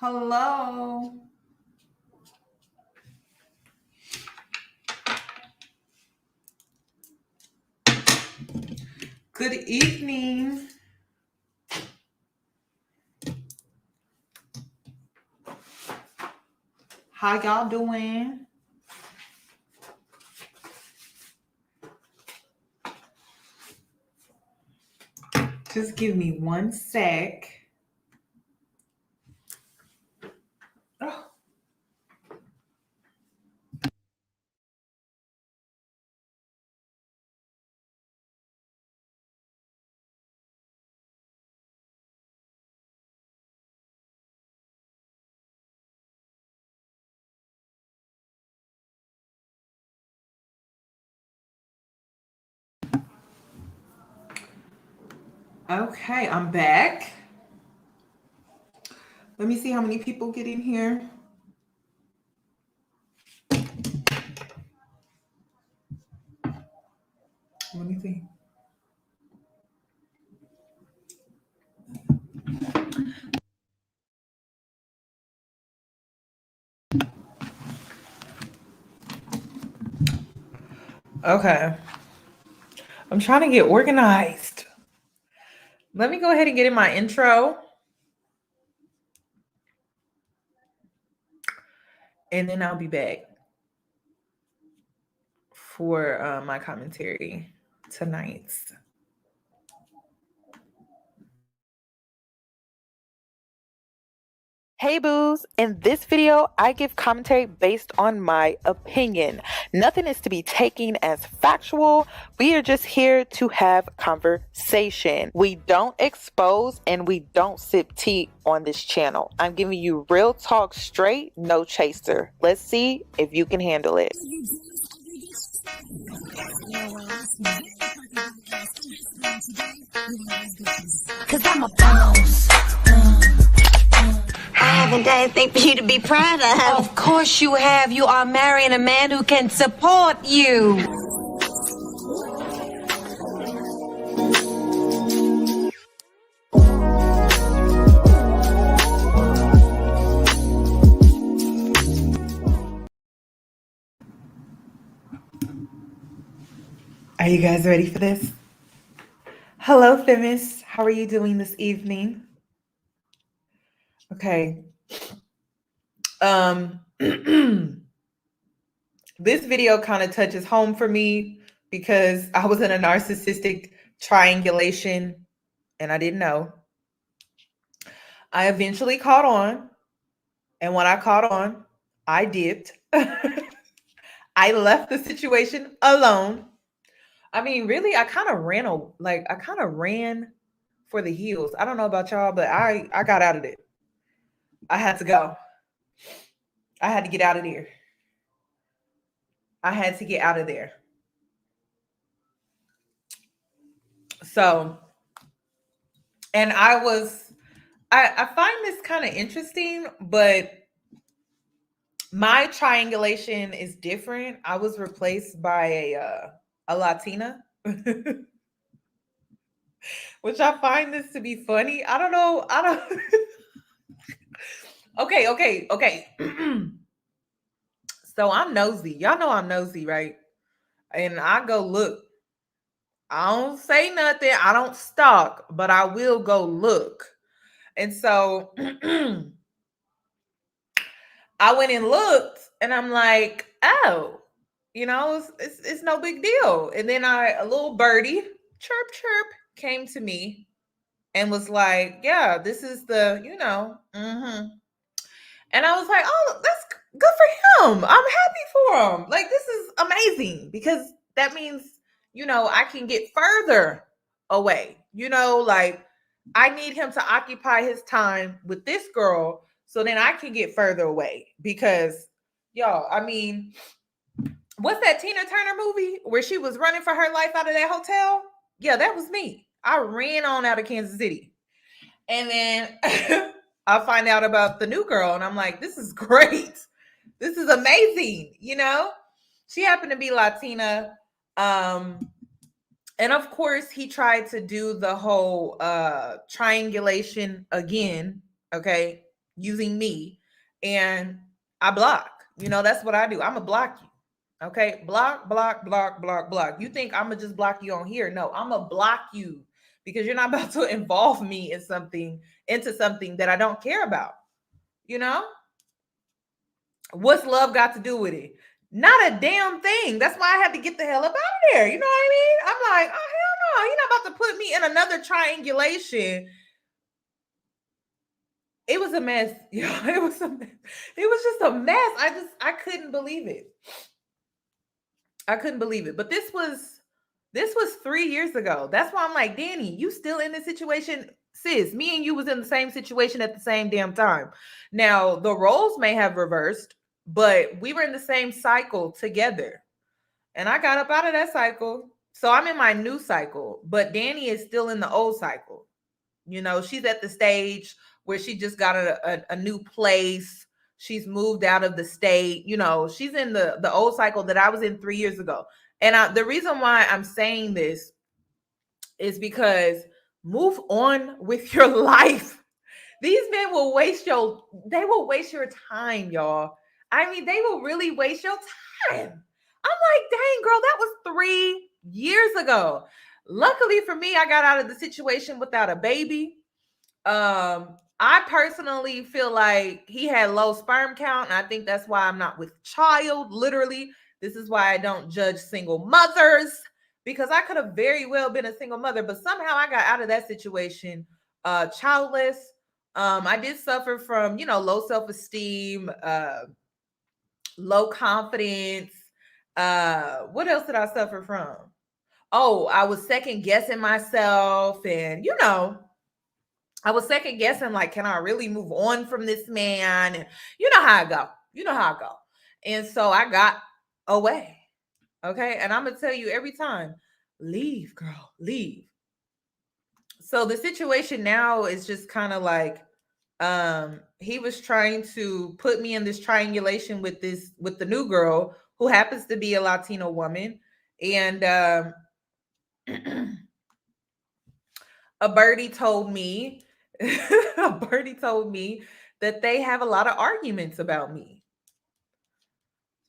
Hello. Good evening. How y'all doing? Just give me one sec. Oh. Okay, I'm back. Let me see how many people get in here. Let me see. Okay. I'm trying to get organized. Let me go ahead and get in my intro. And then I'll be back for my commentary tonight. Hey boos, in this video, I give commentary based on my opinion. Nothing is to be taken as factual. We are just here to have conversation. We don't expose and we don't sip tea on this channel. I'm giving you real talk straight, no chaser. Let's see if you can handle it. Cause I'm a boss. I haven't done anything for you to be proud of. Of course you have. You are marrying a man who can support you. Are you guys ready for this? Hello, Femis. How are you doing this evening? Okay. This video kind of touches home for me because I was in a narcissistic triangulation and I didn't know. I eventually caught on. And when I caught on, I dipped. I left the situation alone. I mean, really, I kind of ran for the hills. I don't know about y'all, but I got out of it. I had to go. I had to get out of there. I had to get out of there. So, and I find this kind of interesting, but my triangulation is different. I was replaced by a Latina, which I find this to be funny. I don't know. Okay. So I'm nosy. Y'all know I'm nosy, right? And I go look. I don't say nothing. I don't stalk, but I will go look. And so I went and looked, and I'm like, oh, it's no big deal. And then a little birdie, chirp chirp, came to me and was like, yeah, this is the, And I was like, oh, that's good for him. I'm happy for him. Like, this is amazing because that means, I can get further away. Like I need him to occupy his time with this girl so then I can get further away because, y'all, I mean, what's that Tina Turner movie where she was running for her life out of that hotel? Yeah, that was me. I ran on out of Kansas City. And then I find out about the new girl and I'm like, this is great. This is amazing. She happened to be Latina. And of course he tried to do the whole triangulation again. Okay. using me, and I block. That's what I do. I'm gonna block you. Okay, block, block, block, block, block. You think I'm gonna just block you on here? No, I'm gonna block you because you're not about to involve me into something that I don't care about. You know, what's love got to do with it? Not a damn thing. That's why I had to get the hell up out of there. You know what I mean? I'm like, oh hell no, you're not about to put me in another triangulation. It was a mess. It was a mess. It was just a mess. I couldn't believe it. I couldn't believe it. But this was 3 years ago. That's why I'm like, Danny, you still in this situation? Sis, me and you was in the same situation at the same damn time. Now, the roles may have reversed, but we were in the same cycle together. And I got up out of that cycle. So I'm in my new cycle, but Danny is still in the old cycle. She's at the stage where she just got a new place. She's moved out of the state. She's in the old cycle that I was in 3 years ago. And the reason why I'm saying this is because move on with your life. These men will waste your time, y'all. I mean, they will really waste your time. I'm like, dang, girl, that was 3 years ago. Luckily for me, I got out of the situation without a baby. I personally feel like he had low sperm count, and I think that's why I'm not with child. Literally, this is why I don't judge single mothers, because I could have very well been a single mother, but somehow I got out of that situation childless. I did suffer from, low self-esteem, low confidence. What else did I suffer from? Oh, I was second guessing myself, and I was second guessing, like, can I really move on from this man? And you know how I go. And so I got away. Okay. And I'm going to tell you every time, leave, girl, leave. So the situation now is just kind of like, he was trying to put me in this triangulation with the new girl who happens to be a Latino woman. And, a birdie told me that they have a lot of arguments about me.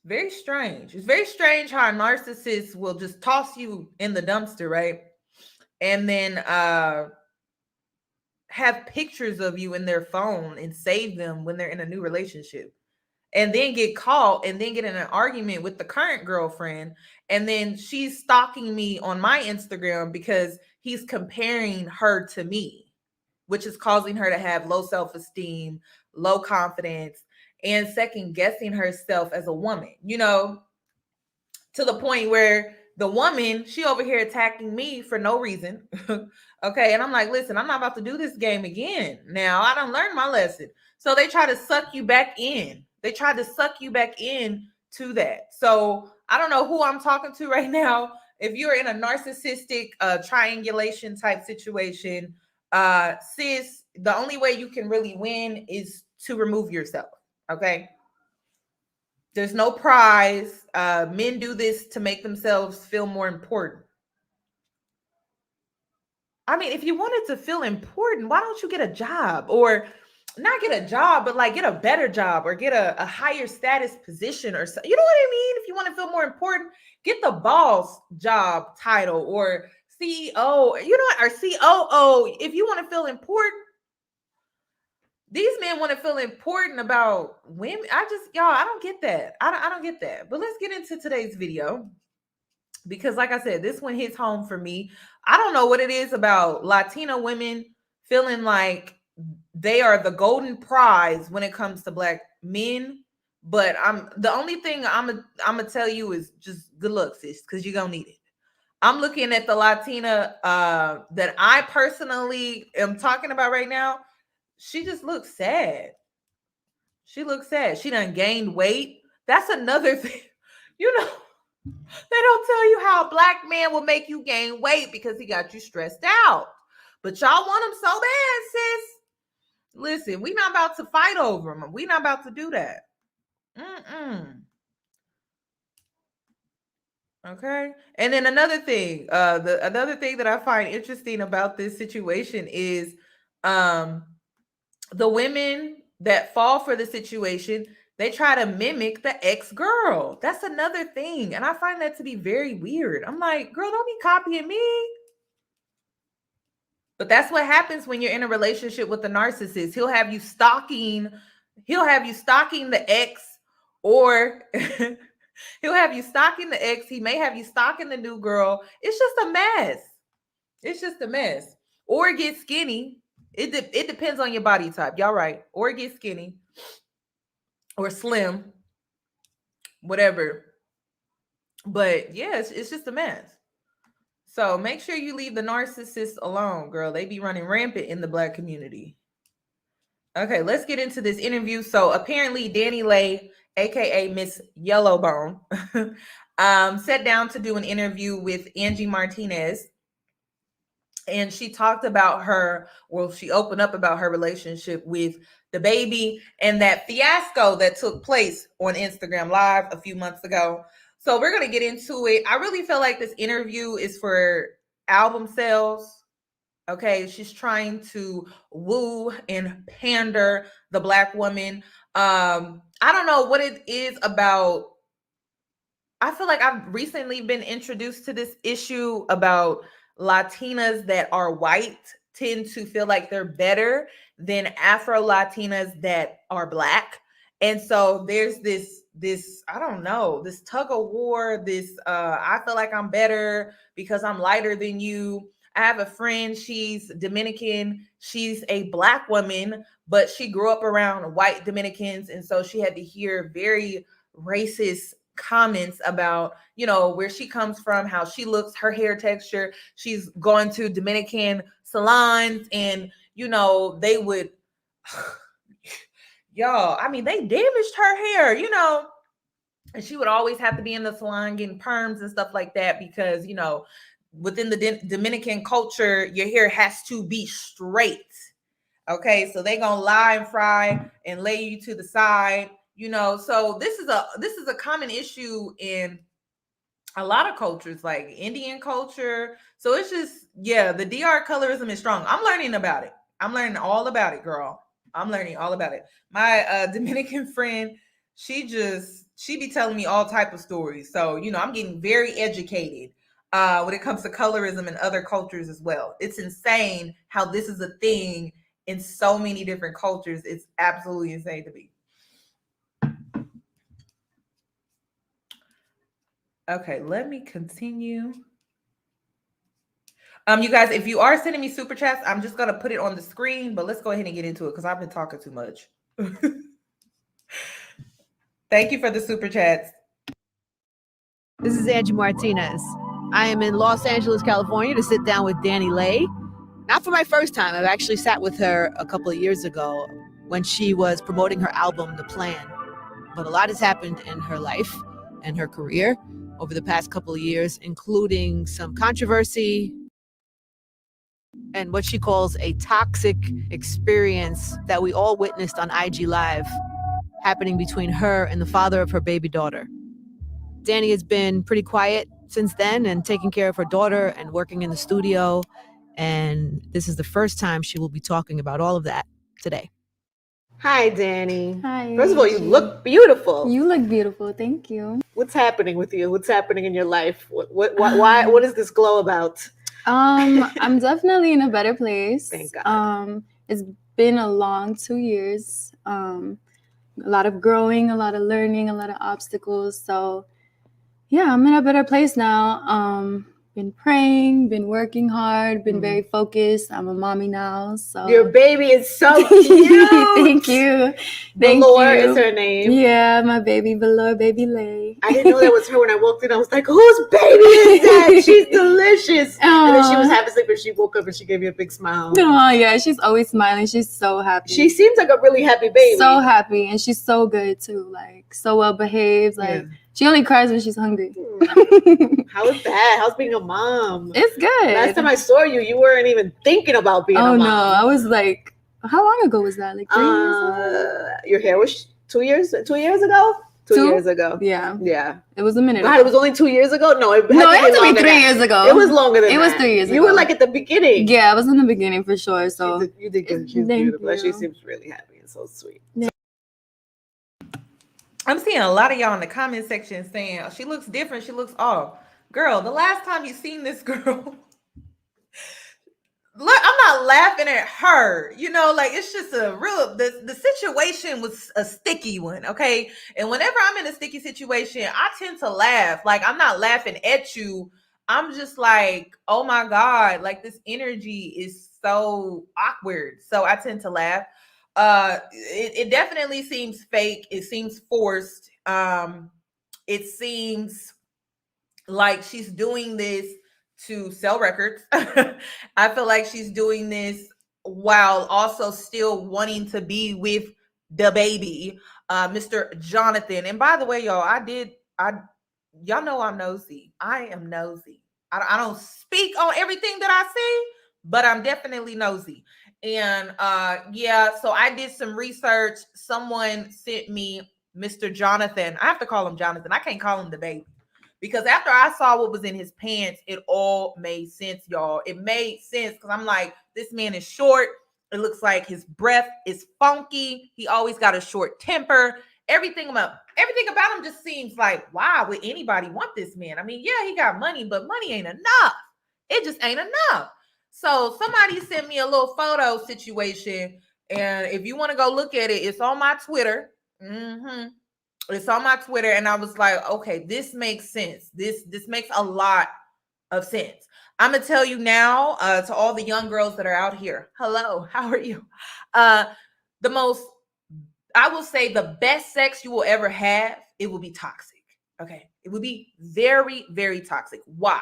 Very strange. It's very strange how a narcissist will just toss you in the dumpster, right? And then have pictures of you in their phone and save them when they're in a new relationship. And then get caught and then get in an argument with the current girlfriend. And then she's stalking me on my Instagram because he's comparing her to me, which is causing her to have low self-esteem, low confidence, and second guessing herself as a woman, to the point where the woman, she over here attacking me for no reason. Okay. And I'm like, listen, I'm not about to do this game again. Now I done learned my lesson. So they try to suck you back in. They tried to suck you back in to that. So I don't know who I'm talking to right now. If you're in a narcissistic triangulation type situation, sis, the only way you can really win is to remove yourself. Okay. There's no prize. Men do this to make themselves feel more important. I mean, if you wanted to feel important, why don't you get a job, or not get a job, but like get a better job or get a higher status position or so. You know what I mean? If you want to feel more important, get the boss job title or CEO, or COO. If you want to feel important, these men want to feel important about women. I don't get that. I don't get that. But let's get into today's video, because like I said, this one hits home for me. I don't know what it is about Latina women feeling like they are the golden prize when it comes to Black men. But the only thing I'm gonna tell you is just good luck, sis, because you're gonna need it. I'm looking at the Latina that I personally am talking about right now. She just looks sad. She looks sad. She done gained weight. That's another thing. They don't tell you how a Black man will make you gain weight because he got you stressed out. But y'all want him so bad, sis. Listen, we not about to fight over him. We not about to do that. Okay. And then another thing, another thing that I find interesting about this situation is the women that fall for the situation, they try to mimic the ex-girl. That's another thing. And I find that to be very weird. I'm like, girl, don't be copying me. But that's what happens when you're in a relationship with a narcissist. He'll have you stalking the ex, or he'll have you stalking the ex. He may have you stalking the new girl. It's just a mess. It's just a mess. Or get skinny. It depends on your body type. Y'all right. Or get skinny or slim, whatever. But yeah, it's just a mess. So make sure you leave the narcissists alone, girl. They be running rampant in the Black community. Okay, let's get into this interview. So apparently Danny Leigh, aka Miss Yellowbone, sat down to do an interview with Angie Martinez. And she talked about she opened up about her relationship with the baby and that fiasco that took place on Instagram Live a few months ago. So we're going to get into it. I really feel like this interview is for album sales. Okay, she's trying to woo and pander the Black woman. I don't know what it is about. I feel like I've recently been introduced to this issue about Latinas that are white tend to feel like they're better than Afro Latinas that are Black. And so there's this I don't know, this tug of war, I feel like I'm better because I'm lighter than you. I have a friend, she's Dominican, she's a Black woman, but she grew up around white Dominicans, and so she had to hear very racist comments about, where she comes from, how she looks, her hair texture. She's going to Dominican salons, and they would y'all, I mean, they damaged her hair, and she would always have to be in the salon getting perms and stuff like that because within the Dominican culture, your hair has to be straight. Okay, so they gonna lie and fry and lay you to the side. So this is a common issue in a lot of cultures, like Indian culture. So it's just, the DR colorism is strong. I'm learning about it. I'm learning all about it, girl. I'm learning all about it. My Dominican friend, she be telling me all type of stories. So, I'm getting very educated when it comes to colorism and other cultures as well. It's insane how this is a thing in so many different cultures. It's absolutely insane to me. Okay, let me continue. You guys, if you are sending me super chats, I'm just going to put it on the screen, but let's go ahead and get into it because I've been talking too much. Thank you for the super chats. This is Angie Martinez. I am in Los Angeles, California to sit down with Danny Leigh. Not for my first time. I've actually sat with her a couple of years ago when she was promoting her album, The Plan. But a lot has happened in her life and her career over the past couple of years, including some controversy and what she calls a toxic experience that we all witnessed on IG Live happening between her and the father of her baby daughter. Danny has been pretty quiet since then and taking care of her daughter and working in the studio. And this is the first time she will be talking about all of that today. Hi, Danny. Hi. First of all, you look beautiful. You look beautiful. Thank you. What's happening with you? What's happening in your life? What is this glow about? I'm definitely in a better place. Thank God. It's been a long 2 years. A lot of growing, a lot of learning, a lot of obstacles. So yeah, I'm in a better place now. Been praying, been working hard, been very focused. I'm a mommy now. So your baby is so cute. Thank you. Valor is her name. Yeah, my baby Valor, baby Leigh. I didn't know that was her when I walked in. I was like, whose baby is that? She's delicious. And then she was half asleep and she woke up and she gave me a big smile. Oh yeah, she's always smiling. She's so happy. She seems like a really happy baby. So happy, and she's so good too. Like so well behaved. Like she only cries when she's hungry. How is that? How's being a mom? It's good. Last time I saw you, you weren't even thinking about being a mom. Oh no, I was like, how long ago was that? Like 3 years ago? Your hair was 2 years ago? 2 years ago. Yeah. Yeah. It was a minute God, ago. it was only 2 years ago? No, it had to be 3 years ago. It was longer than that. It was 3 years ago. You were like at the beginning. Yeah, I was in the beginning for sure. So you did good. She's Thank beautiful. you. She seems really happy. being so sweet. Yeah. I'm seeing a lot of y'all in the comment section saying, she looks different, she looks off. Girl, the last time you seen this girl, look, I'm not laughing at her. You know, like it's just a real, the situation was a sticky one, okay? And whenever I'm in a sticky situation, I tend to laugh. Like I'm not laughing at you. I'm just like, oh my God, like this energy is so awkward. So I tend to laugh. It definitely seems fake. It seems forced. It seems like she's doing this to sell records. I feel like she's doing this while also still wanting to be with the baby, Mr. Jonathan. And by the way, y'all, y'all know I'm nosy. I am nosy. I don't speak on everything that I see, but I'm definitely nosy. And yeah, so I did some research. Someone sent me Mr. Jonathan. I have to call him Jonathan. I can't call him the baby. Because after I saw what was in his pants, it all made sense, y'all. It made sense because I'm like, this man is short. It looks like his breath is funky. He always got a short temper. Everything about him just seems like, why would anybody want this man? I mean, yeah, he got money, but money ain't enough. It just ain't enough. So somebody sent me a little photo situation, and if you want to go look at it, it's on my Twitter. It's on my Twitter, and I was like, okay, this makes sense. This makes a lot of sense. I'm gonna tell you now, to all the young girls that are out here, hello, how are you? I will say the best sex you will ever have, it will be toxic. Okay, it will be very, very toxic. Why?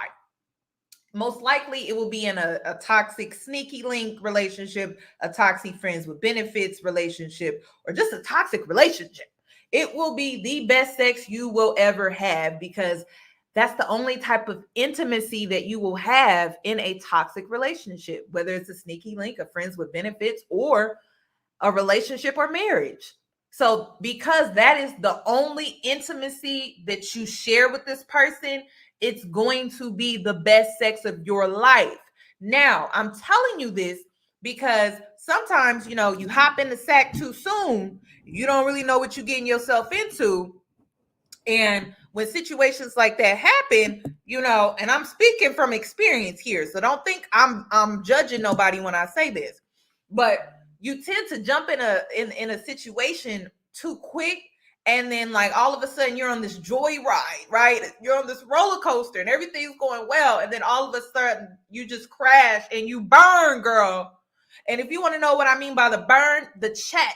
Most likely it will be in a toxic sneaky link relationship, a toxic friends with benefits relationship, or just a toxic relationship. It will be the best sex you will ever have because that's the only type of intimacy that you will have in a toxic relationship, whether it's a sneaky link, a friends with benefits, or a relationship or marriage. So because that is the only intimacy that you share with this person, it's going to be the best sex of your life. Now, I'm telling you this because sometimes, you hop in the sack too soon. You don't really know what you're getting yourself into. And when situations like that happen, and I'm speaking from experience here, so don't think I'm judging nobody when I say this, but you tend to jump in a situation too quick, and then like all of a sudden you're on this joy ride, right? You're on this roller coaster and everything's going well, and then all of a sudden you just crash and you burn, girl. And if you want to know what I mean by the burn,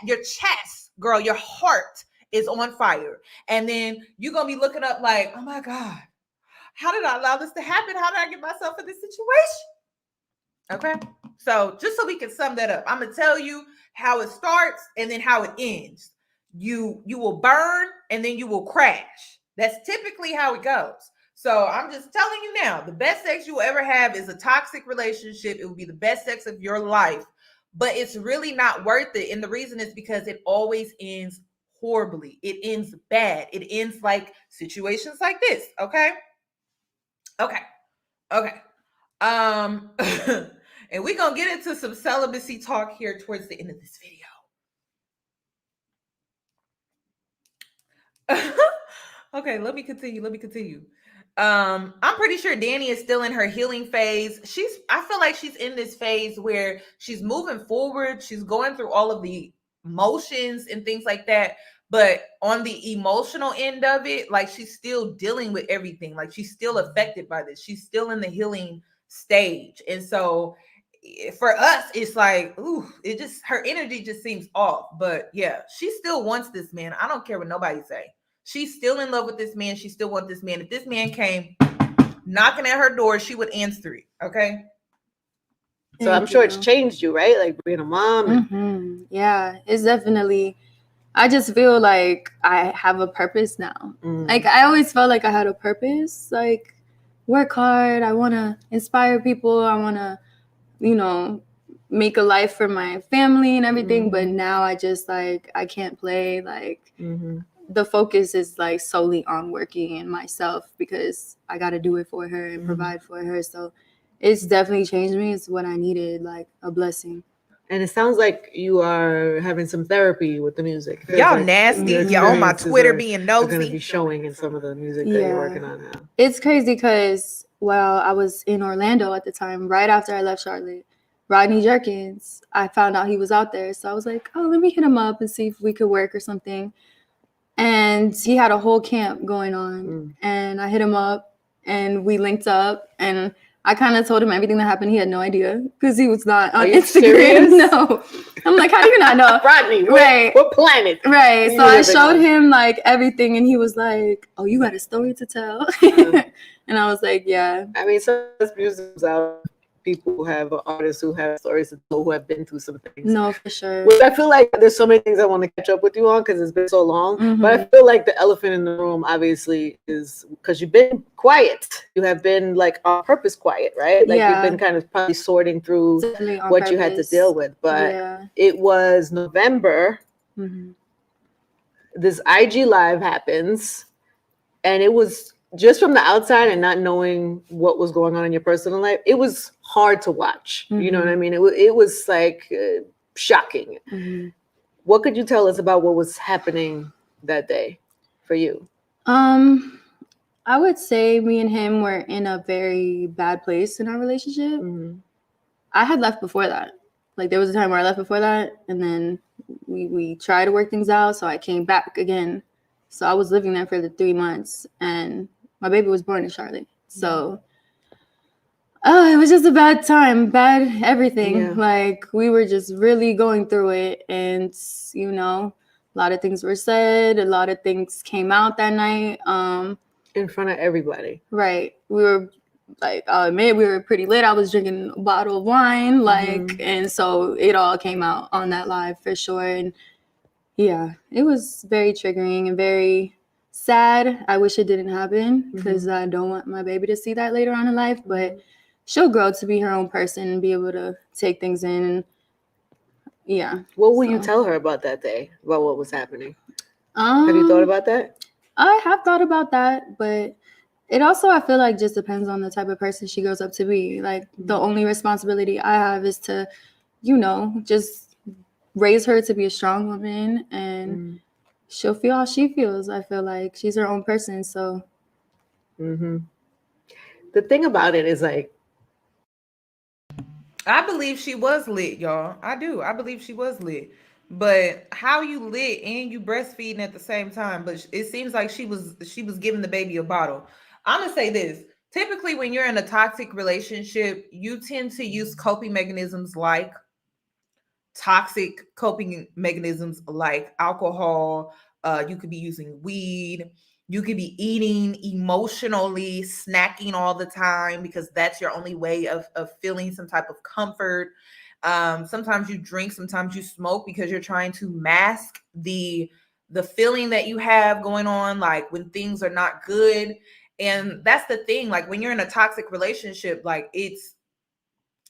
your chest, girl, your heart is on fire. And then you're going to be looking up like, oh my God, how did I allow this to happen? How did I get myself in this situation? Okay. So just so we can sum that up, I'm going to tell you how it starts and then how it ends. You will burn and then you will crash. That's typically how it goes. So I'm just telling you now, the best sex you will ever have is a toxic relationship. It will be the best sex of your life, but it's really not worth it. And the reason is because it always ends horribly. It ends bad. It ends like situations like this. Okay. And we're gonna get into some celibacy talk here towards the end of this video. Okay, let me continue. I'm pretty sure Danny is still in her healing phase. I feel like she's in this phase where she's moving forward. She's going through all of the motions and things like that. But on the emotional end of it, like she's still dealing with everything. Like she's still affected by this. She's still in the healing stage. And so for us, it's like, ooh, her energy just seems off. But yeah, she still wants this man. I don't care what nobody say. She's still in love with this man. She still wants this man. If this man came knocking at her door, she would answer it. Okay. So I'm sure it's changed you, right? Like being a mom. Yeah, it's definitely. I just feel like I have a purpose now. Like I always felt like I had a purpose. Like work hard. I want to inspire people. I want to, make a life for my family and everything. But now I just like I can't play. Like the focus is like solely on working and myself because I got to do it for her and provide for her. So it's definitely changed me. It's what I needed, like a blessing. And it sounds like you are having some therapy with the music. It feels Y'all like nasty. your Y'all on my experiences Twitter are being going to be nosy. showing in some of the music that you're working on now. It's crazy because while I was in Orlando at the time, right after I left Charlotte, Rodney Jerkins, I found out he was out there. So I was like, oh, let me hit him up and see if we could work or something. And he had a whole camp going on. And I hit him up and we linked up. And I kind of told him everything that happened. He had no idea because he was not on Instagram. Serious? No. I'm like, how do you not know? Rodney, Right. What planet? Right. So I showed him like everything and he was like, oh, you got a story to tell? And I was like, yeah. I mean, sometimes music's out. People who have artists who have stories to tell, who have been through some things. No, for sure. Which I feel like there's so many things I want to catch up with you on because it's been so long. But I feel like the elephant in the room, obviously, is because you've been quiet. You have been like on purpose quiet, right? Like you've been kind of probably sorting through what you had to deal with. But it was November. This IG live happens, and it was just from the outside and not knowing what was going on in your personal life. It was hard to watch. You know what I mean? It was like shocking. What could you tell us about what was happening that day for you? I would say me and him were in a very bad place in our relationship. I had left before that. Like there was a time where I left before that, and then we tried to work things out. So I came back again. So I was living there for the 3 months, and my baby was born in Charlotte. So it was just a bad time, bad everything. Like we were just really going through it, and you know, a lot of things were said, a lot of things came out that night. In front of everybody. Right. We were like, I'll admit we were pretty lit. I was drinking a bottle of wine, and so it all came out on that live for sure. And yeah, it was very triggering and very sad. I wish it didn't happen because I don't want my baby to see that later on in life, but she'll grow to be her own person and be able to take things in. And yeah. What will you tell her about that day, about what was happening? Have you thought about that? I have thought about that, but it also, I feel like, just depends on the type of person she grows up to be. Like, the only responsibility I have is to, you know, just raise her to be a strong woman, and she'll feel how she feels. I feel like she's her own person, so. The thing about it is, like, I believe she was lit, y'all. I do. I believe she was lit. But how you lit and you breastfeeding at the same time? But it seems like she was giving the baby a bottle. I'm gonna say this. Typically, when you're in a toxic relationship, you tend to use coping mechanisms like alcohol. You could be using weed. You could be eating emotionally, snacking all the time because that's your only way of feeling some type of comfort. Sometimes you drink, sometimes you smoke because you're trying to mask the feeling that you have going on, like when things are not good. And that's the thing, like when you're in a toxic relationship, like it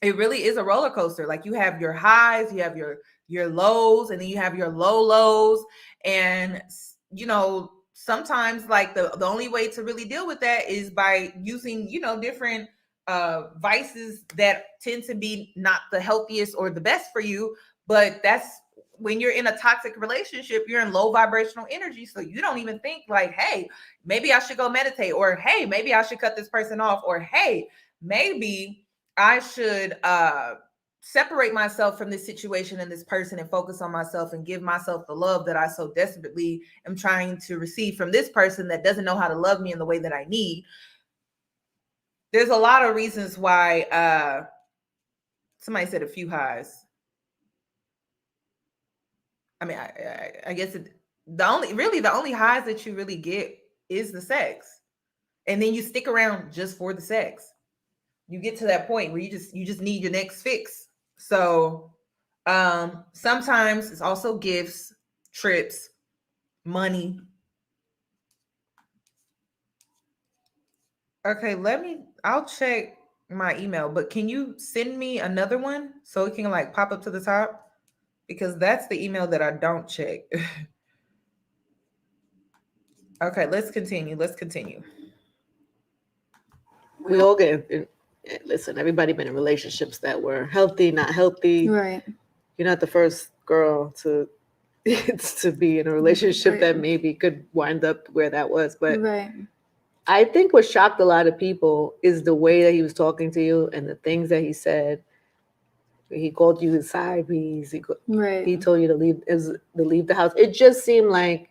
really is a roller coaster. Like you have your highs, you have your lows, and then you have your low lows. And you know, sometimes like the only way to really deal with that is by using, you know, different vices that tend to be not the healthiest or the best for you. But that's when you're in a toxic relationship, you're in low vibrational energy. So you don't even think like, hey, maybe I should go meditate, or hey, maybe I should cut this person off, or hey, maybe I should separate myself from this situation and this person and focus on myself and give myself the love that I so desperately am trying to receive from this person that doesn't know how to love me in the way that I need. There's a lot of reasons why somebody said a few highs. I mean, I guess the only highs that you really get is the sex. And then you stick around just for the sex. You get to that point where you just need your next fix. So sometimes it's also gifts, trips, money. Okay, I'll check my email, but can you send me another one so it can like pop up to the top? Because that's the email that I don't check. Okay, let's continue. We all get, listen, everybody been in relationships that were healthy, not healthy. Right. you're not the first girl to to be in a relationship Right. that maybe could wind up where that was. But Right. I think what shocked a lot of people is the way that he was talking to you and the things that he said. He called you his side piece. Right. He told you to leave the house. It just seemed like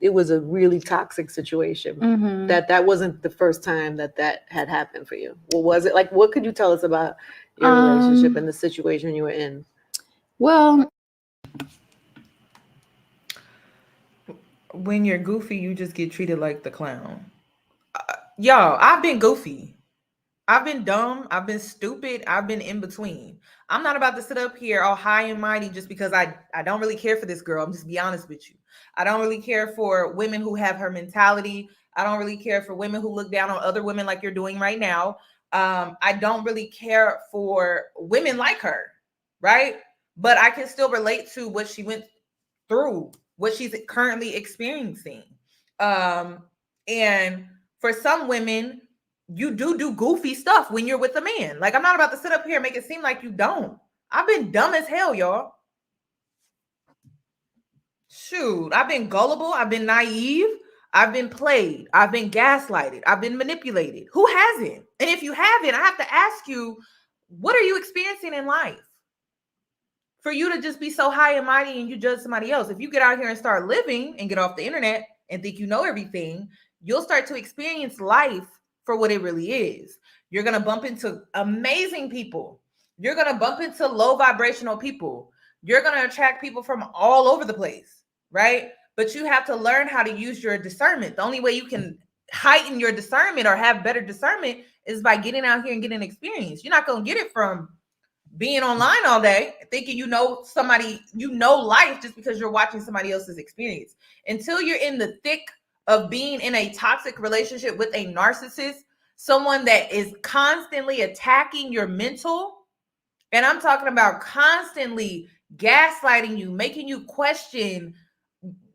it was a really toxic situation. Mm-hmm. That wasn't the first time that had happened for you. What was it like? What could you tell us about your relationship and the situation you were in? Well, When you're goofy, you just get treated like the clown. Y'all, I've been goofy. I've been dumb. I've been stupid. I've been in between. I'm not about to sit up here all high and mighty just because I don't really care for this girl. I'm just be honest with you. I don't really care for women who have her mentality. I don't really care for women who look down on other women like you're doing right now. I don't really care for women like her, right? But I can still relate to what she went through, what she's currently experiencing. And for some women, you do goofy stuff when you're with a man. Like, I'm not about to sit up here and make it seem like you don't. I've been dumb as hell, y'all. Shoot, I've been gullible. I've been naive. I've been played. I've been gaslighted. I've been manipulated. Who hasn't? And if you haven't, I have to ask you, what are you experiencing in life for you to just be so high and mighty and you judge somebody else? If you get out here and start living and get off the internet and think you know everything, you'll start to experience life for what it really is. You're going to bump into amazing people. You're going to bump into low vibrational people. You're going to attract people from all over the place, right? But you have to learn how to use your discernment. The only way you can heighten your discernment or have better discernment is by getting out here and getting experience. You're not going to get it from being online all day thinking you know somebody, you know life just because you're watching somebody else's experience. Until you're in the thick of being in a toxic relationship with a narcissist, someone that is constantly attacking your mental, and I'm talking about constantly gaslighting you, making you question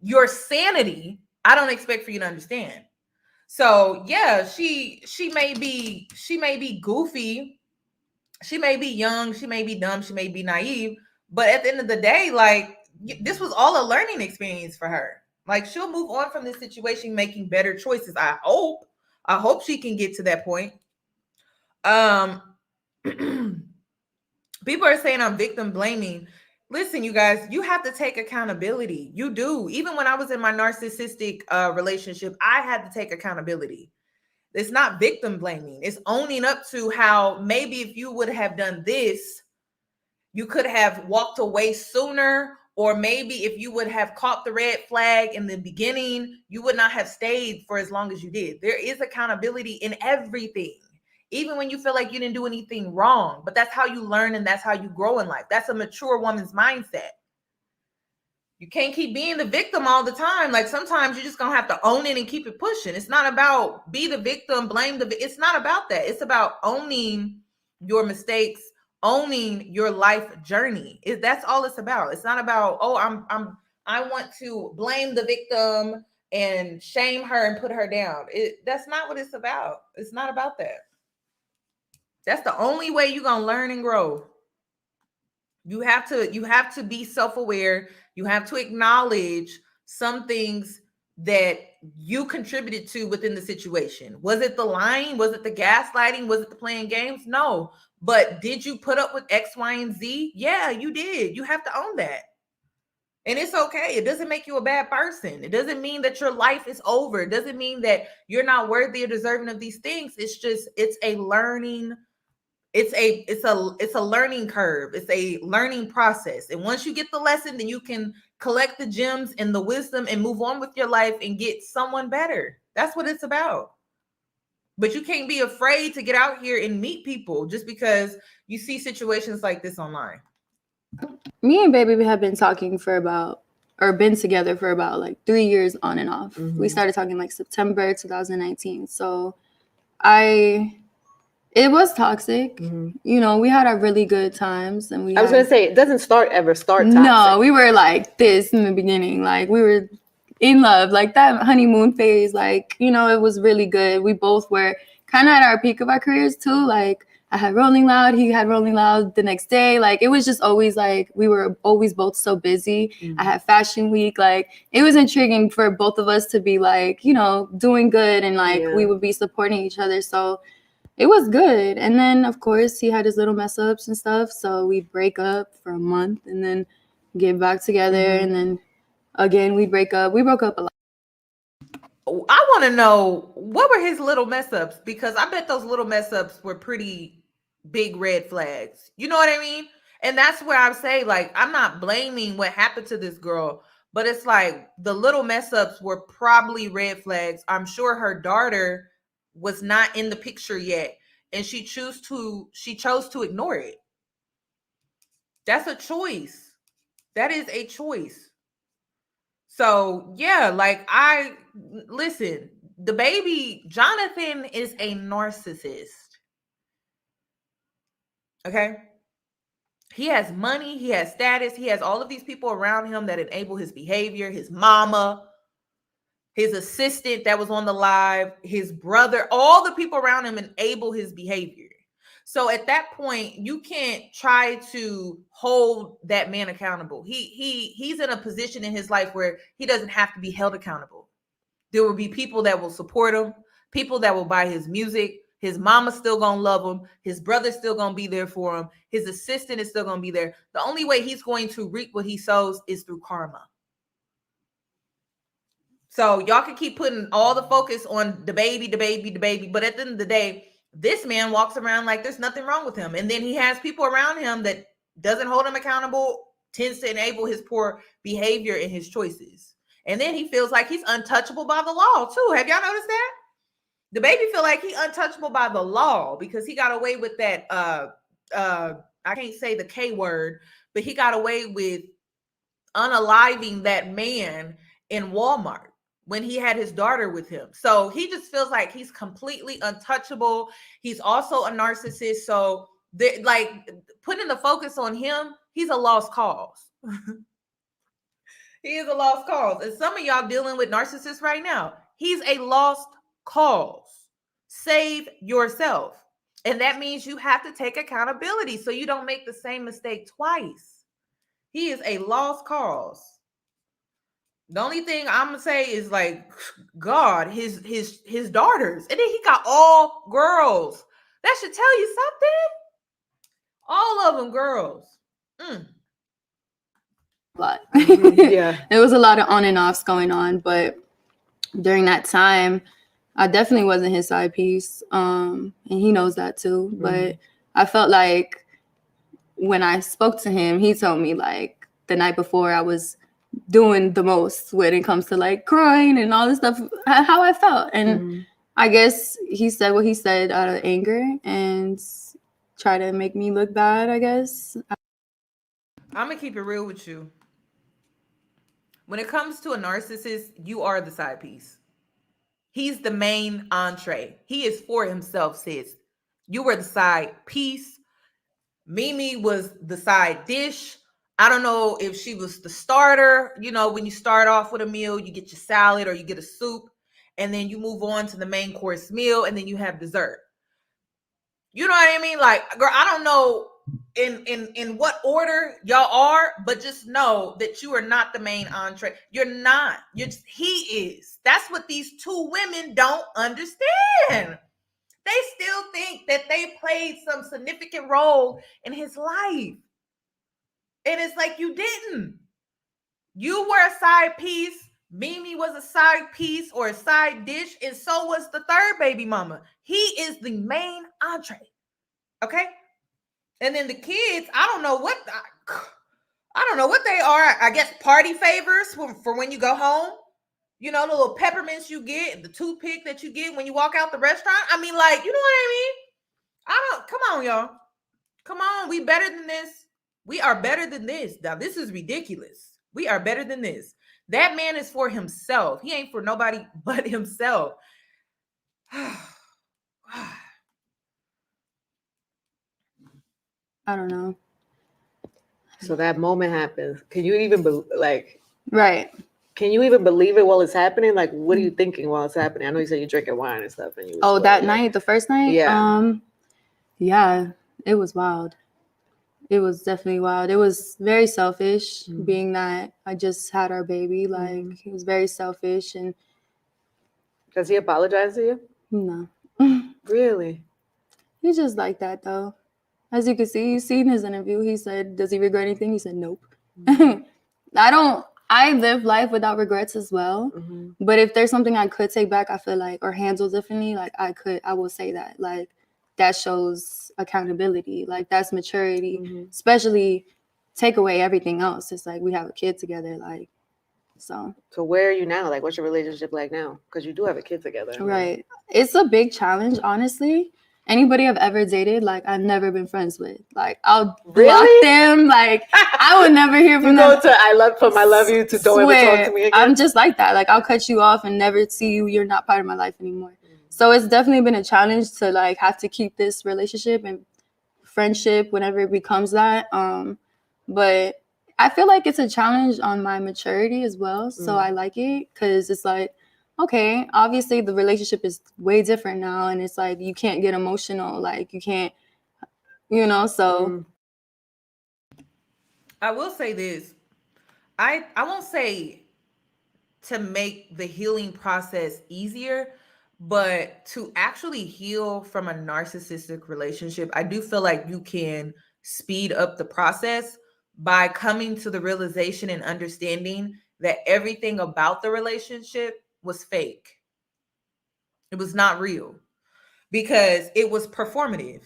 your sanity, I don't expect for you to understand. So yeah, she may be goofy, she may be young, she may be dumb, she may be naive, but at the end of the day, like, this was all a learning experience for her. Like, she'll move on from this situation making better choices. I hope she can get to that point. People are saying I'm victim blaming. Listen, you guys, you have to take accountability. You do. Even when I was in my narcissistic relationship, I had to take accountability. It's not victim blaming. It's owning up to how maybe if you would have done this, you could have walked away sooner. Or maybe if you would have caught the red flag in the beginning, you would not have stayed for as long as you did. There is accountability in everything, even when you feel like you didn't do anything wrong. But that's how you learn and that's how you grow in life. That's a mature woman's mindset. You can't keep being the victim all the time. Like, sometimes you're just going to have to own it and keep it pushing. It's not about be the victim, blame it's not about that. It's about owning your mistakes, owning your life journey. That's all it's about. It's not about, oh, I want to blame the victim and shame her and put her down. That's not what it's about. It's not about that. That's the only way you're going to learn and grow. You have to be self-aware. You have to acknowledge some things that you contributed to within the situation. Was it the lying? Was it the gaslighting? Was it the playing games? No. But did you put up with X, Y, and Z? Yeah, you did. You have to own that. And it's okay. It doesn't make you a bad person. It doesn't mean that your life is over. It doesn't mean that you're not worthy or deserving of these things. It's a learning. It's a learning curve. It's a learning process. And once you get the lesson, then you can collect the gems and the wisdom and move on with your life and get someone better. That's what it's about. But you can't be afraid to get out here and meet people just because you see situations like this online. Me and Baby have been talking been together for about like 3 years on and off. Mm-hmm. We started talking like September 2019. So it was toxic. Mm-hmm. You know, we had our really good times, and I was going to say, it doesn't start toxic. No, we were like this in the beginning. Like, we were in love, like that honeymoon phase. Like, you know, it was really good. We both were kind of at our peak of our careers too. Like, I had Rolling Loud, he had Rolling Loud the next day. Like, it was just always like, we were always both so busy. I had Fashion Week. Like, it was intriguing for both of us to be like, you know, doing good, and like we would be supporting each other. So it was good. And then, of course, he had his little mess ups and stuff. So we break up for a month and then get back together. And then again, we break up. We broke up a lot. I want to know, what were his little mess ups? Because I bet those little mess ups were pretty big red flags. You know what I mean? And that's where I say, like, I'm not blaming what happened to this girl, but it's like the little mess ups were probably red flags. I'm sure her daughter was not in the picture yet, and she chose to ignore it. That's a choice. That is a choice. So yeah, like, listen, the baby Jonathan is a narcissist. Okay. He has money, he has status, he has all of these people around him that enable his behavior, his mama, his assistant that was on the live, his brother, all the people around him enable his behavior. So at that point, you can't try to hold that man accountable. He's in a position in his life where he doesn't have to be held accountable. There will be people that will support him, people that will buy his music. His mama's still gonna love him. His brother's still gonna be there for him. His assistant is still gonna be there. The only way he's going to reap what he sows is through karma. So y'all can keep putting all the focus on the baby, but at the end of the day, this man walks around like there's nothing wrong with him. And then he has people around him that doesn't hold him accountable, tends to enable his poor behavior and his choices. And then he feels like he's untouchable by the law too. Have y'all noticed that? The baby feel like he's untouchable by the law because he got away with that. I can't say the K word, but he got away with unaliving that man in Walmart when he had his daughter with him. So he just feels like he's completely untouchable. He's also a narcissist. So like, putting the focus on him, he's a lost cause. He is a lost cause. And some of y'all dealing with narcissists right now. He's a lost cause. Save yourself. And that means you have to take accountability so you don't make the same mistake twice. He is a lost cause. The only thing I'm gonna say is, like, God, his daughters, and then he got all girls. That should tell you something. All of them girls. A lot. Yeah, there was a lot of on and offs going on, but during that time, I definitely wasn't his side piece, and he knows that too. But I felt like when I spoke to him, he told me, like, the night before, I was doing the most when it comes to, like, crying and all this stuff, how I felt. And I guess he said what he said out of anger and try to make me look bad, I guess. I'm gonna keep it real with you. When it comes to a narcissist, you are the side piece. He's the main entree. He is for himself, sis. You were the side piece. Mimi was the side dish. I don't know if she was the starter. You know, when you start off with a meal, you get your salad or you get a soup, and then you move on to the main course meal, and then you have dessert. You know what I mean? Like, girl, I don't know in what order y'all are, but just know that you are not the main entree. You're not. He is. That's what these two women don't understand. They still think that they played some significant role in his life. And it's like, you didn't. You were a side piece. Mimi was a side piece or a side dish, and so was the third baby mama. He is the main entree. Okay? And then the kids, I don't know what they are. I guess party favors for when you go home. You know, the little peppermints you get and the toothpick that you get when you walk out the restaurant. I mean, like, you know what I mean? Come on, y'all. Come on, we better than this. We are better than this. Now, this is ridiculous. We are better than this. That man is for himself. He ain't for nobody but himself. I don't know. So that moment happens. Can you even right? Can you even believe it while it's happening? Like, what are you thinking while it's happening? I know you said you're drinking wine and stuff. And that night, the first night? Yeah. Yeah, it was wild. It was definitely wild. It was very selfish, being that I just had our baby. Like, it was very selfish, and Does he apologize to you? no. Really? He's just like that, though. As you can see, you seen his interview. He said, does he regret anything? He said, nope. I live life without regrets as well. But if there's something I could take back, I feel like, or handle differently, like I will say that. Like, that shows accountability. Like, that's maturity, especially take away everything else. It's like we have a kid together. Like, so. So where are you now? Like, what's your relationship like now? Because you do have a kid together. Right. It's a big challenge, honestly. Anybody I've ever dated, like, I've never been friends with. Like, I'll block them. Like, I would never hear from them. You go to I love you to don't ever talk to me again. I'm just like that. Like, I'll cut you off and never see you. You're not part of my life anymore. So it's definitely been a challenge to, like, have to keep this relationship and friendship whenever it becomes that. But I feel like it's a challenge on my maturity as well. So I like it because it's like, okay, obviously the relationship is way different now, and it's like you can't get emotional, like you can't, so. I will say this. I won't say to make the healing process easier, but to actually heal from a narcissistic relationship, I do feel like you can speed up the process by coming to the realization and understanding that everything about the relationship was fake. It was not real because it was performative.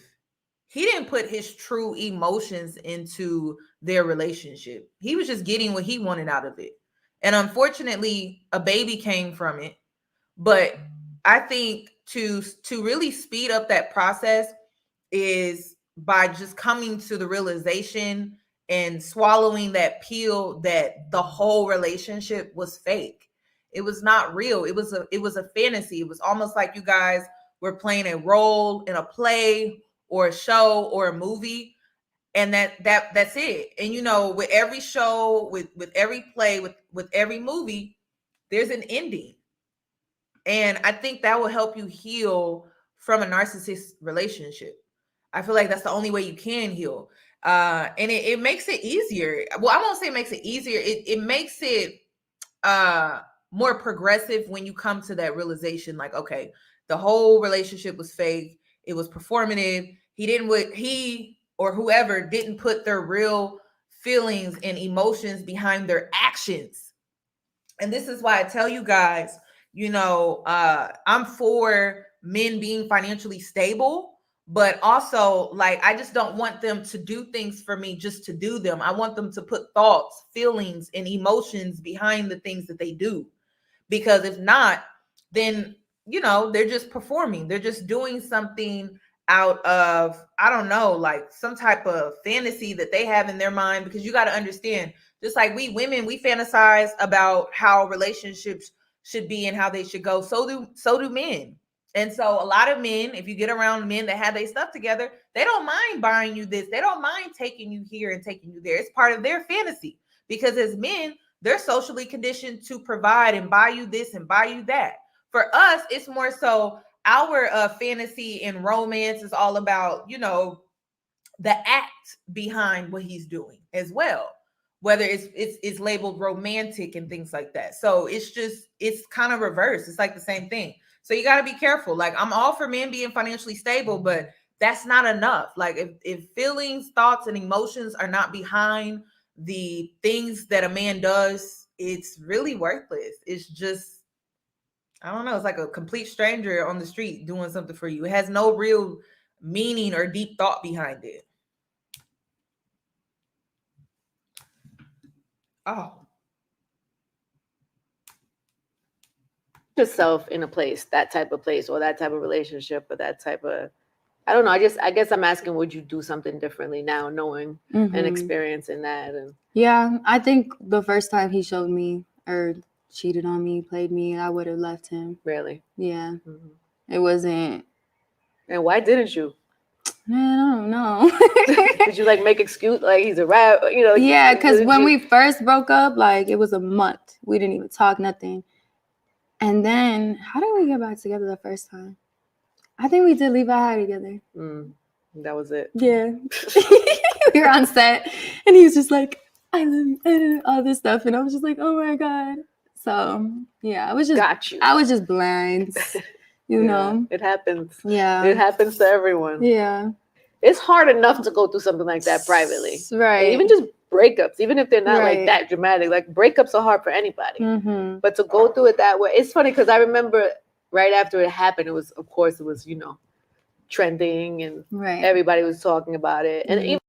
He didn't put his true emotions into their relationship. He was just getting what he wanted out of it. And unfortunately, a baby came from it. But I think to really speed up that process is by just coming to the realization and swallowing that pill that the whole relationship was fake. It was not real. It was a fantasy. It was almost like you guys were playing a role in a play or a show or a movie, and that's it. And with every show, with every play, with every movie, there's an ending. And I think that will help you heal from a narcissist relationship. I feel like that's the only way you can heal. And it makes it easier. Well, I won't say it makes it easier. It makes it more progressive when you come to that realization, like, okay, the whole relationship was fake. It was performative. He or whoever didn't put their real feelings and emotions behind their actions. And this is why I tell you guys, I'm for men being financially stable, but also, like, I just don't want them to do things for me just to do them. I want them to put thoughts, feelings, and emotions behind the things that they do. Because if not, then, they're just performing. They're just doing something out of, I don't know, like some type of fantasy that they have in their mind. Because you got to understand, just like we women, we fantasize about how relationships should be and how they should go. So do men. And so a lot of men, if you get around men that have their stuff together, they don't mind buying you this. They don't mind taking you here and taking you there. It's part of their fantasy. Because as men, they're socially conditioned to provide and buy you this and buy you that. For us, it's more so our fantasy and romance is all about, the act behind what he's doing as well. Whether it's labeled romantic and things like that. So it's kind of reverse. It's like the same thing. So you got to be careful. Like, I'm all for men being financially stable, but that's not enough. Like, if feelings, thoughts, and emotions are not behind the things that a man does, it's really worthless. It's just, I don't know. It's like a complete stranger on the street doing something for you. It has no real meaning or deep thought behind it. Oh. Yourself in that type of place, or that type of relationship, or that type of, I don't know. I guess I'm asking, would you do something differently now, knowing and experiencing that? And yeah, I think the first time he showed me or cheated on me, played me, I would have left him. Really? Yeah. It wasn't. And why didn't you? Man, I don't know. Did you make excuse, like he's a rap, Yeah, because when we first broke up, like, it was a month. We didn't even talk, nothing. And then, how did we get back together the first time? I think we did leave our high together. That was it. Yeah. We were on set and he was just like, I love you, and all this stuff. And I was just like, oh my God. So yeah, I was just blind, you know. It happens. Yeah. It happens to everyone. Yeah. It's hard enough to go through something like that privately. Right. And even just breakups, even if they're not like that dramatic, like breakups are hard for anybody. Mm-hmm. But to go through it that way, it's funny because I remember right after it happened, it was, you know, trending and everybody was talking about it. And even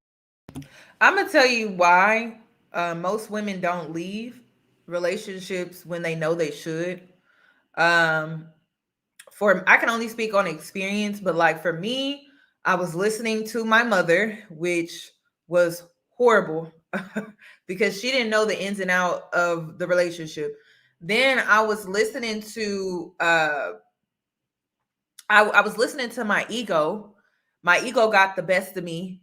I'm gonna tell you why most women don't leave relationships when they know they should. I can only speak on experience, but like for me, I was listening to my mother, which was horrible because she didn't know the ins and out of the relationship. Then I was listening to I was listening to my ego. My ego got the best of me.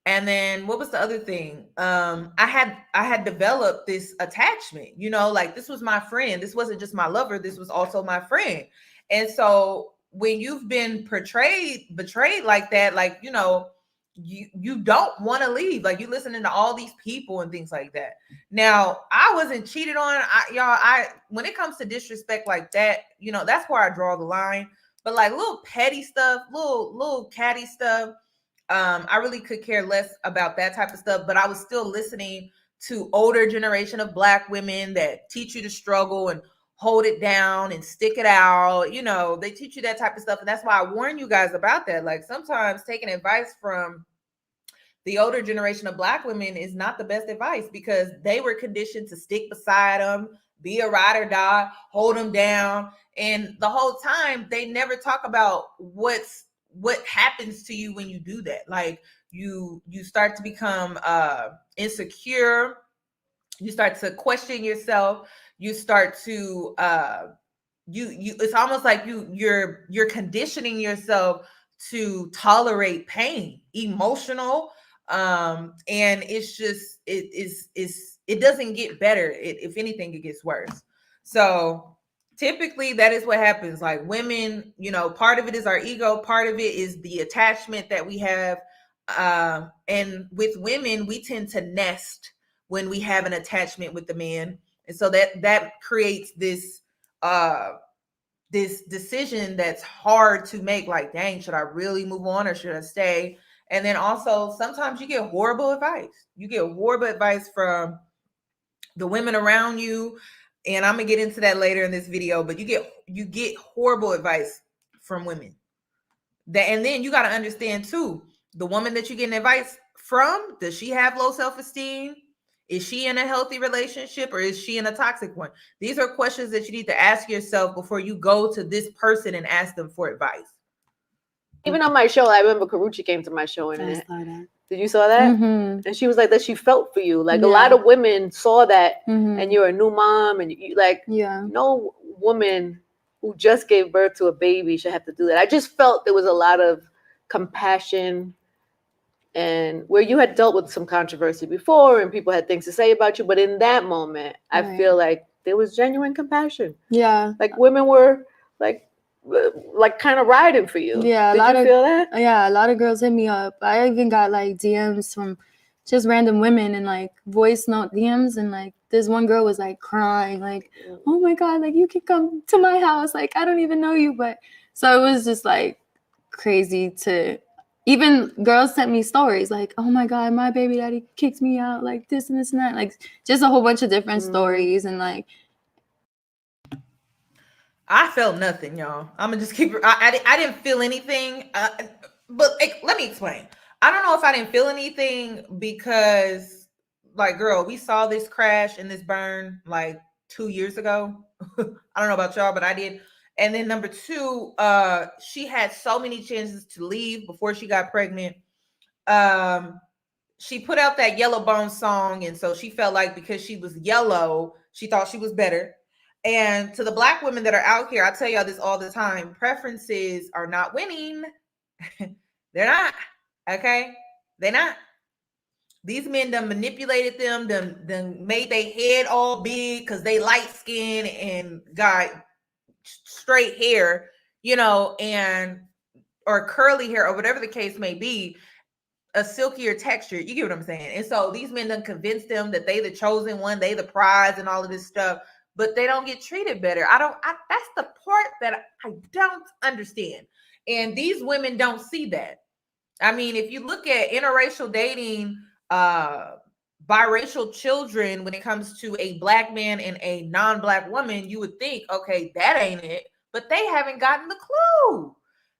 And then what was the other thing? I had developed this attachment, you know, like this was my friend. This wasn't just my lover. This was also my friend. And so when you've been betrayed like that, like, you know, you don't want to leave. Like you're listening to all these people and things like that. Now, I wasn't cheated on. When it comes to disrespect like that, you know, that's where I draw the line. But like little petty stuff, little catty stuff, I really could care less about that type of stuff, but I was still listening to older generation of Black women that teach you to struggle and hold it down and stick it out. You know, they teach you that type of stuff. And that's why I warn you guys about that. Like sometimes taking advice from the older generation of Black women is not the best advice because they were conditioned to stick beside them, be a ride or die, hold them down. And the whole time they never talk about what happens to you when you do that. Like you start to become insecure, you start to question yourself, you start to it's almost like you're conditioning yourself to tolerate pain, emotional, and it's just it doesn't get better. If anything, it gets worse. So typically that is what happens. Like women, you know, part of it is our ego, part of it is the attachment that we have, and with women we tend to nest when we have an attachment with the man, and so that creates this this decision that's hard to make. Like, dang, should I really move on or should I stay? And then also sometimes you get horrible advice. You get horrible advice from the women around you. And I'm gonna get into that later in this video, but you get horrible advice from women. And then you got to understand too, the woman that you're getting advice from, does she have low self-esteem? Is she in a healthy relationship or is she in a toxic one? These are questions that you need to ask yourself before you go to this person and ask them for advice. Even on my show, I remember Karuchi came to my show and did you saw that? Mm-hmm. And she was like that she felt for you. Like a lot of women saw that, and you're a new mom, and you like no woman who just gave birth to a baby should have to do that. I just felt there was a lot of compassion, and where you had dealt with some controversy before and people had things to say about you, but in that moment, I feel like there was genuine compassion. Yeah. Like women were like kind of riding for you. Yeah. Did you feel that? Yeah. A lot of girls hit me up. I even got like DMs from just random women and like voice note DMs. And like this one girl was like crying, like, oh my God, like you can come to my house. Like, I don't even know you. But so it was just like crazy to even girls sent me stories like, oh my God, my baby daddy kicked me out, like this and this and that. Like just a whole bunch of different stories. And like, I felt nothing, y'all. I'm gonna just keep. I didn't feel anything. But let me explain. I don't know if I didn't feel anything because, like, girl, we saw this crash and this burn like 2 years ago. I don't know about y'all, but I did. And then number two, she had so many chances to leave before she got pregnant. She put out that Yellowbone song, and so she felt like because she was yellow, she thought she was better. And to the Black women that are out here, I tell y'all this all the time, preferences are not winning. They're not. Okay? They're not. These men done manipulated them, done made their head all big because they light skin and got straight hair, you know, or curly hair or whatever the case may be, a silkier texture. You get what I'm saying? And so these men done convince them that they the chosen one, they the prize and all of this stuff, but they don't get treated better. That's the part that I don't understand. And these women don't see that. I mean, if you look at interracial dating, biracial children, when it comes to a black man and a non-black woman, you would think, okay, that ain't it, but they haven't gotten the clue.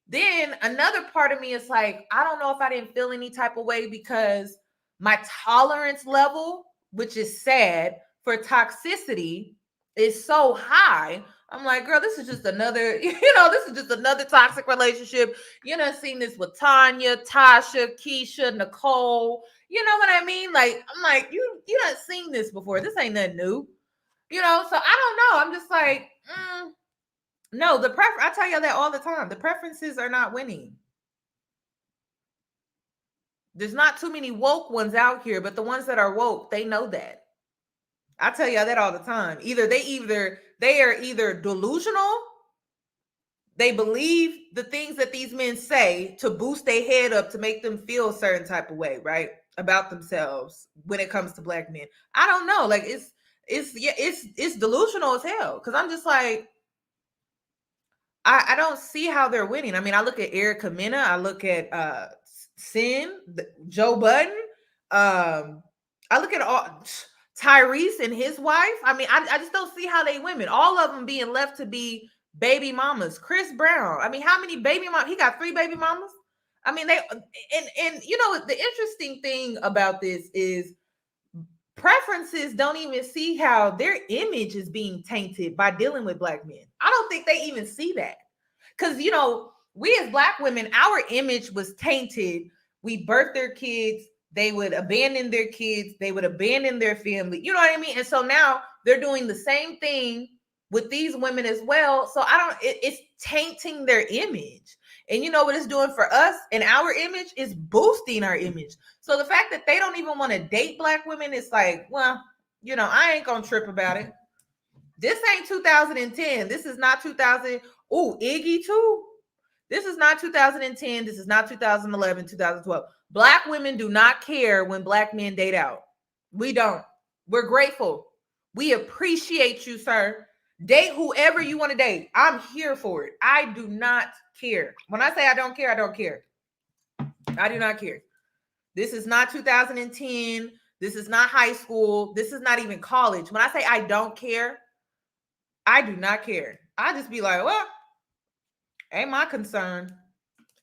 Then another part of me is like, I don't know if I didn't feel any type of way because my tolerance level, which is sad, for toxicity is so high. I'm like, girl, this is just another, this is just another toxic relationship. You know, seen this with Tanya, Tasha, Keisha, Nicole. You know what I mean? Like, I'm like, you done seen this before. This ain't nothing new. So I don't know. I'm just like, no, I tell you that all the time. The preferences are not winning. There's not too many woke ones out here, but the ones that are woke, they know that. I tell you that all the time. They are either delusional, they believe the things that these men say to boost their head up to make them feel a certain type of way, right? About themselves when it comes to black men. I don't know. Like it's delusional as hell. Cause I'm just like, I don't see how they're winning. I mean, I look at Erica Mena, I look at Joe Budden, I look at all Tyrese and his wife. I mean, I just don't see how they women. All of them being left to be baby mamas. Chris Brown. I mean, how many baby mamas? He got 3 baby mamas. I mean, the interesting thing about this is preferences don't even see how their image is being tainted by dealing with black men. I don't think they even see that. Because, we as black women, our image was tainted. We birthed their kids. They would abandon their kids. They would abandon their family. You know what I mean? And so now they're doing the same thing with these women as well. So it's tainting their image. And you know what it's doing for us and our image is boosting our image. So the fact that they don't even want to date black women, it's like, well, I ain't gonna trip about it. This ain't 2010. This is not 2000. Oh, Iggy too. This is not 2010. This is not 2011, 2012. Black women do not care when black men date out. We don't. We're grateful. We appreciate you, sir. Date whoever you want to date. I'm here for it. I do not care. When I say I don't care, I don't care. I do not care. This is not 2010. This is not high school. This is not even college. When I say I don't care, I do not care. I just be like, well, ain't my concern.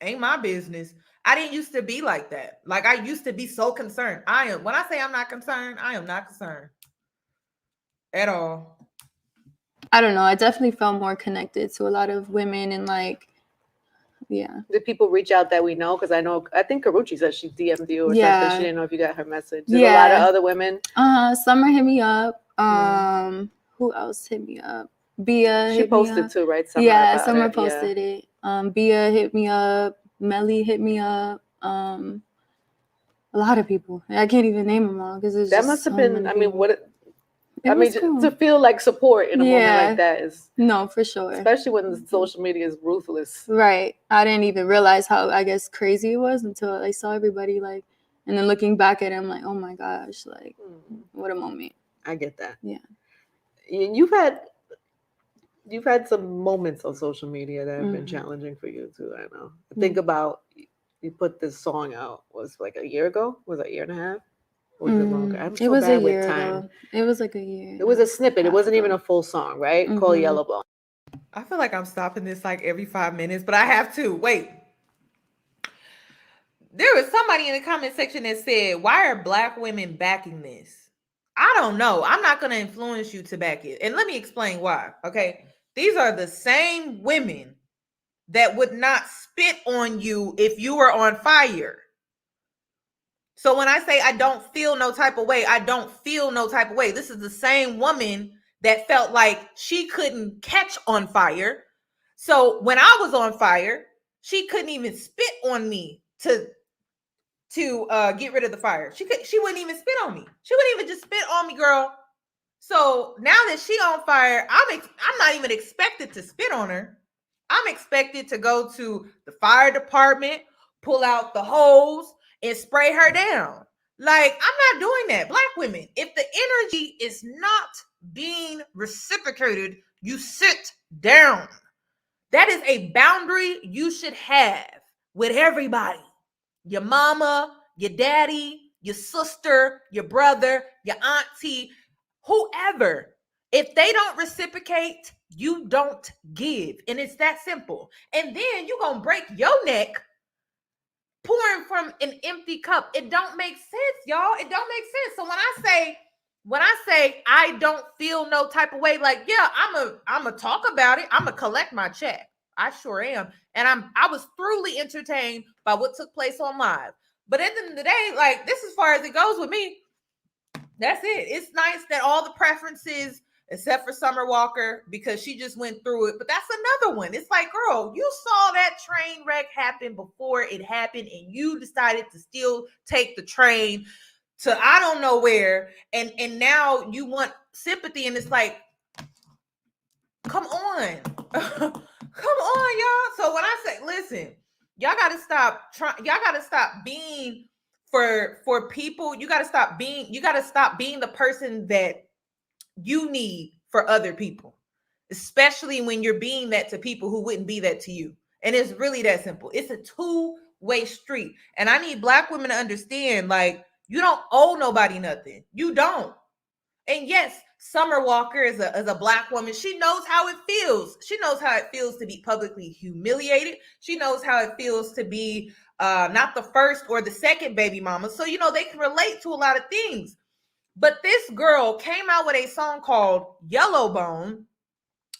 Ain't my business. I didn't used to be like that. Like I used to be so concerned. When I say I'm not concerned, I am not concerned at all. I don't know. I definitely felt more connected to a lot of women and yeah. Did people reach out that we know? Because I think Karuchi said she DM'd you or something. She didn't know if you got her message. Did a lot of other women? Summer hit me up. Who else hit me up? Bia. She posted too, right? Summer posted it. Bia hit me up. Melly hit me up. A lot of people. I can't even name them all because that must have been. I mean, cool. To feel like support in a moment like that is for sure. Especially when the social media is ruthless. Right. I didn't even realize how crazy it was until I saw everybody and then looking back at it, I'm like, oh my gosh, what a moment. I get that. Yeah. You've had some moments on social media that have been challenging for you too. I know. Think about you put this song out. Was like a year ago? Was it a year and a half? Or was it longer? I'm so bad with time. It was like a year. It was a snippet. It wasn't even a full song, right? Called Yellowbone. I feel like I'm stopping this like every 5 minutes, but I have to. Wait. There was somebody in the comment section that said, why are black women backing this? I don't know. I'm not going to influence you to back it. And let me explain why. Okay. These are the same women that would not spit on you if you were on fire. So when I say I don't feel no type of way, I don't feel no type of way. This is the same woman that felt like she couldn't catch on fire. So when I was on fire, she couldn't even spit on me to get rid of the fire. She wouldn't even spit on me. She wouldn't even just spit on me, girl. So now that she on fire, I'm not even expected to spit on her. I'm expected to go to the fire department, pull out the hose, and spray her down. Like, I'm not doing that. Black women, if the energy is not being reciprocated, you sit down. That is a boundary you should have with everybody. Your mama, your daddy, your sister, your brother, your auntie, whoever. If they don't reciprocate, you don't give. And it's that simple. And then you're going to break your neck pouring from an empty cup. It don't make sense, y'all. It don't make sense. So when I say I don't feel no type of way, like, yeah, I'm a talk about it. I'm gonna collect my check. I sure am. And I was thoroughly entertained by what took place on live. But at the end of the day, like, this as far as it goes with me, that's it. It's nice that all the preferences, except for Summer Walker, because she just went through it. But that's another one. It's like, girl, you saw that train wreck happen before it happened, and you decided to still take the train to I don't know where, and now you want sympathy, and it's like, come on. Come on, y'all. So when I say, listen, y'all gotta stop being for people. You gotta stop being the person that you need for other people, especially when you're being that to people who wouldn't be that to you. And it's really that simple. It's a two-way street. And I need Black women to understand, like, you don't owe nobody nothing. You don't. And yes, Summer Walker is a Black woman. She knows how it feels. She knows how it feels to be publicly humiliated. She knows how it feels to be not the first or the second baby mama. So, they can relate to a lot of things. But this girl came out with a song called Yellowbone.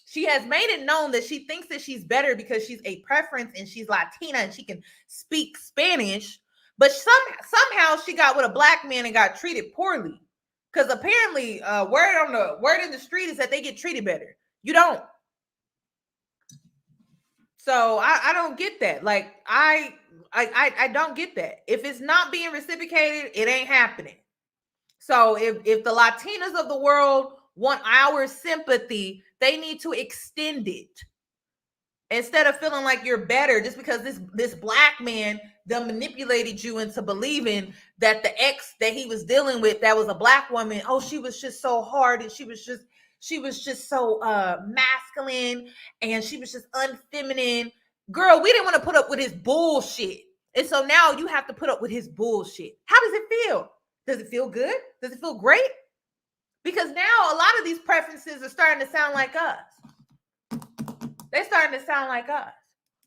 She has made it known that she thinks that she's better because she's a preference and she's Latina and she can speak Spanish. But somehow she got with a Black man and got treated poorly. Because apparently, word in the street is that they get treated better. You don't. So I don't get that. Like, I don't get that. If it's not being reciprocated, it ain't happening. So if the Latinas of the world want our sympathy, they need to extend it. Instead of feeling like you're better just because this Black man done manipulated you into believing that the ex that he was dealing with, that was a Black woman, oh, she was just so hard and she was just so masculine and she was just unfeminine. Girl, we didn't want to put up with his bullshit. And so now you have to put up with his bullshit. How does it feel? Does it feel good? Does it feel great? Because now a lot of these preferences are starting to sound like us. They're starting to sound like us.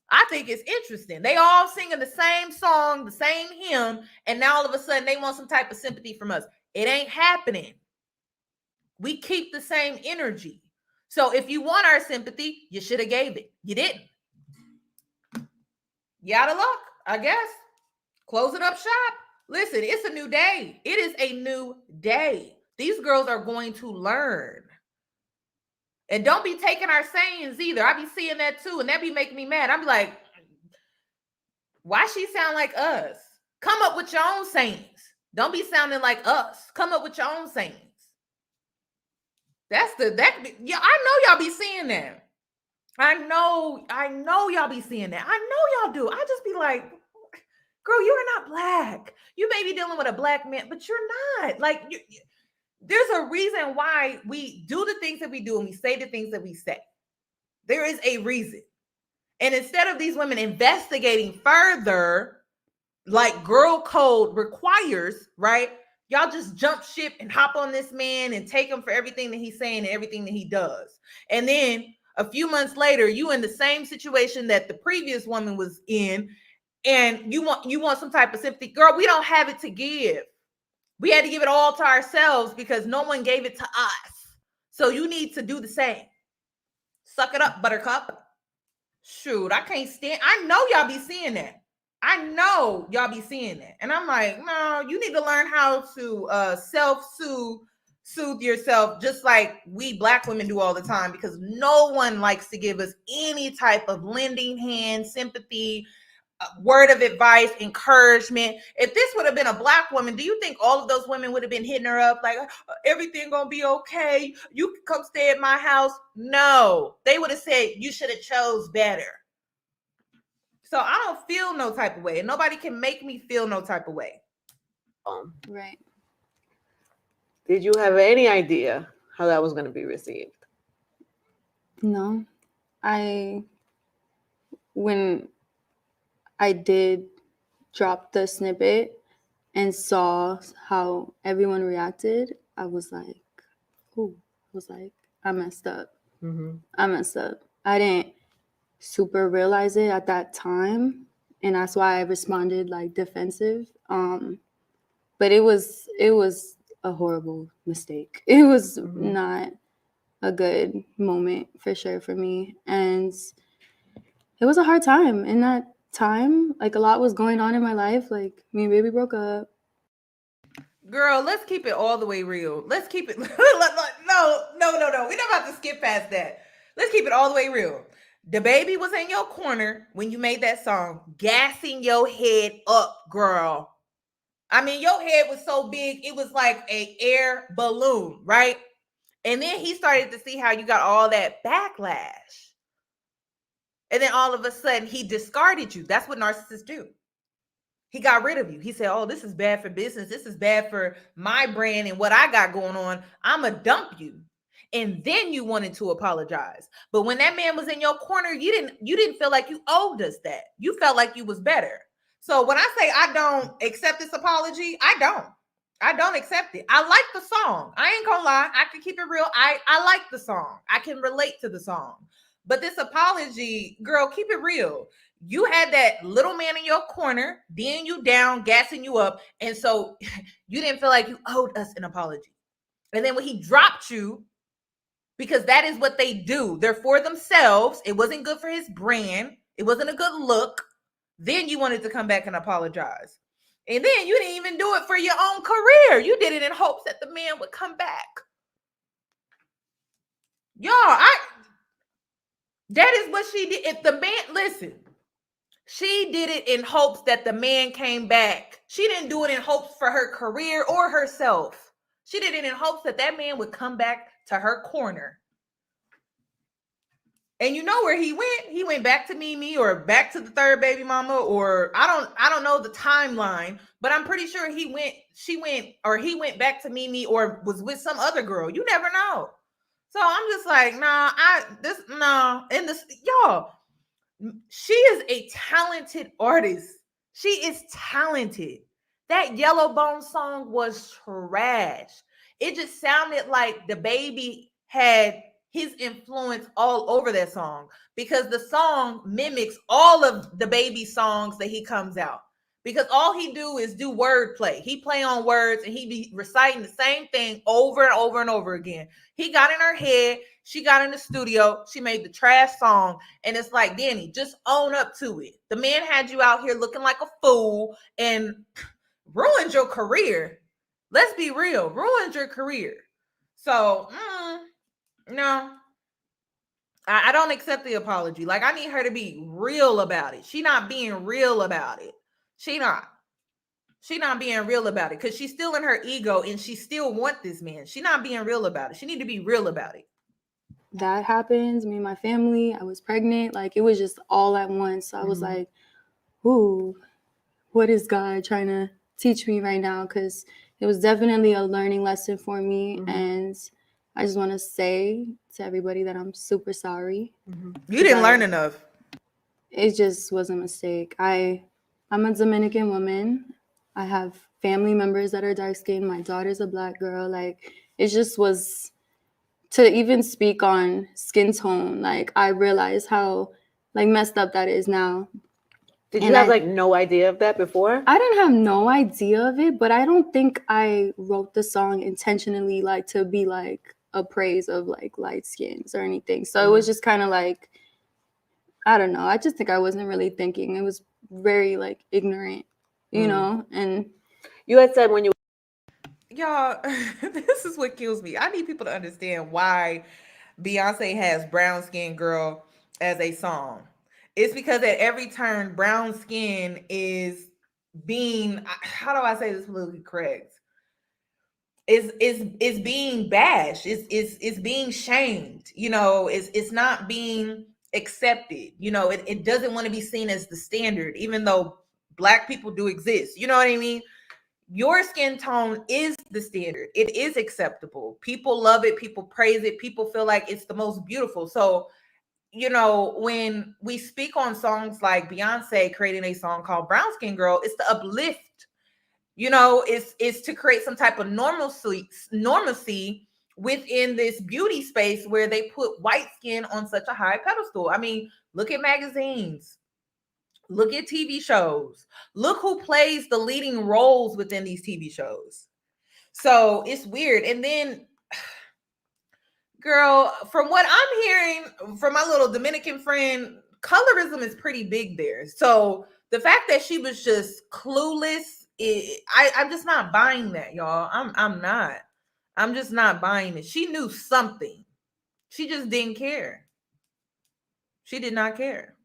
I think it's interesting. They all singing the same song, the same hymn, and now all of a sudden they want some type of sympathy from us. It ain't happening. We keep the same energy. So if you want our sympathy, you should have gave it. You didn't. You out of luck, I guess. Close it up shop. Listen, it's a new day. It is a new day. These girls are going to learn. And don't be taking our sayings either. I be seeing that too, and that be making me mad. I'm like, why she sound like us? Come up with your own sayings. Don't be sounding like us. Come up with your own sayings. Yeah, I know y'all be seeing that. I know y'all be seeing that. I know y'all do. I just be like, girl, you are not Black. You may be dealing with a Black man, but you're not. Like, there's a reason why we do the things that we do and we say the things that we say. There is a reason. And instead of these women investigating further, like girl code requires, right? Y'all just jump ship and hop on this man and take him for everything that he's saying and everything that he does. And then a few months later, you in the same situation that the previous woman was in, and you want some type of sympathy. Girl, we don't have it to give. We had to give it all to ourselves because no one gave it to us. So you need to do the same. Suck it up, buttercup. Shoot, I can't stand. I know y'all be seeing that. I know y'all be seeing that. And I'm like, no, you need to learn how to self-soothe yourself, just like we Black women do all the time, because no one likes to give us any type of lending hand, sympathy, word of advice, encouragement. If this would have been a Black woman, do you think all of those women would have been hitting her up like, everything gonna be okay? You can come stay at my house. No, they would have said, you should have chose better. So I don't feel no type of way, and nobody can make me feel no type of way. Right. Did you have any idea how that was going to be received? No. When I did drop the snippet and saw how everyone reacted, I was like, ooh, I messed up. I messed up. I didn't super realize it at that time, and that's why I responded like defensive. But it was a horrible mistake. It was not a good moment for sure for me, and it was a hard time. In that time, like a lot was going on in my life. Like me and baby broke up. Girl, let's keep it all the way real. Let's keep it. No. We're not about to skip past that. Let's keep it all the way real. The baby was in your corner when you made that song, gassing your head up, girl. I mean, your head was so big, it was like an air balloon, right? And then he started to see how you got all that backlash. And then all of a sudden, he discarded you. That's what narcissists do. He got rid of you. He said, oh, this is bad for business. This is bad for my brand and what I got going on. I'm going to dump you. And then you wanted to apologize. But when that man was in your corner, you didn't feel like you owed us that. You felt like you was better. So when I say I don't accept this apology, I don't accept it. I like the song. I ain't gonna lie. I can keep it real. I like the song. I can relate to the song. But this apology, girl, keep it real. You had that little man in your corner, beating you down, gassing you up. And so you didn't feel like you owed us an apology. And then when he dropped you, because that is what they do. They're for themselves. It wasn't good for his brand. It wasn't a good look. Then you wanted to come back and apologize. And then you didn't even do it for your own career. You did it in hopes that the man would come back. Y'all, that is what she did. If the man, listen, she did it in hopes that the man came back. She didn't do it in hopes for her career or herself. She did it in hopes that that man would come back to her corner. And you know where he went? He went back to Mimi or back to the third baby mama, or I don't know the timeline, but I'm pretty sure he went back to Mimi or was with some other girl. You never know. So I'm just like, y'all, she is a talented artist. She is talented. That Yellowbone song was trash. It just sounded like the baby had his influence all over that song, because the song mimics all of the baby songs that he comes out, because all he do is do wordplay. He play on words and he be reciting the same thing over and over and over again. He got in her head. She got in the studio. She made the trash song. And it's like, Danny, just own up to it. The man had you out here looking like a fool and ruined your career. Let's be real. Ruined your career. So, no, I don't accept the apology. Like, I need her to be real about it. She not being real about it. She not being real about it, because she's still in her ego and she still want this man. She not being real about it. She need to be real about it. That happens. Me and my family, I was pregnant. Like, it was just all at once. So I was like, ooh, what is God trying to teach me right now? Because it was definitely a learning lesson for me. And I just want to say to everybody that I'm super sorry. You didn't learn enough. It just was a mistake. I'm a Dominican woman. I have family members that are dark skinned. My daughter's a Black girl. Like, it just was, to even speak on skin tone, like, I realize how like messed up that is now. Did you have like no idea of that before? I didn't have no idea of it, but I don't think I wrote the song intentionally like to be like a praise of like light skins or anything. So it was just kind of like, I don't know. I just think I wasn't really thinking. It was very like ignorant, you know? And you had said when you... Y'all, this is what kills me. I need people to understand why Beyonce has Brown Skin Girl as a song. It's because at every turn, brown skin is being, how do I say this politically correct? Is being bashed, is being shamed, you know, it's not being accepted, you know, it doesn't want to be seen as the standard, even though Black people do exist, you know what I mean? Your skin tone is the standard. It is acceptable. People love it, people praise it, people feel like it's the most beautiful. So, you know, when we speak on songs like Beyonce creating a song called Brown Skin Girl, it's to uplift, you know, it's to create some type of normalcy within this beauty space where they put white skin on such a high pedestal. I mean, look at magazines, look at TV shows, look who plays the leading roles within these TV shows. So it's weird. And then, girl, from what I'm hearing from my little Dominican friend, colorism is pretty big there. So the fact that she was just clueless, I'm just not buying that, y'all. I'm not. I'm just not buying it. She knew something. She just didn't care. She did not care.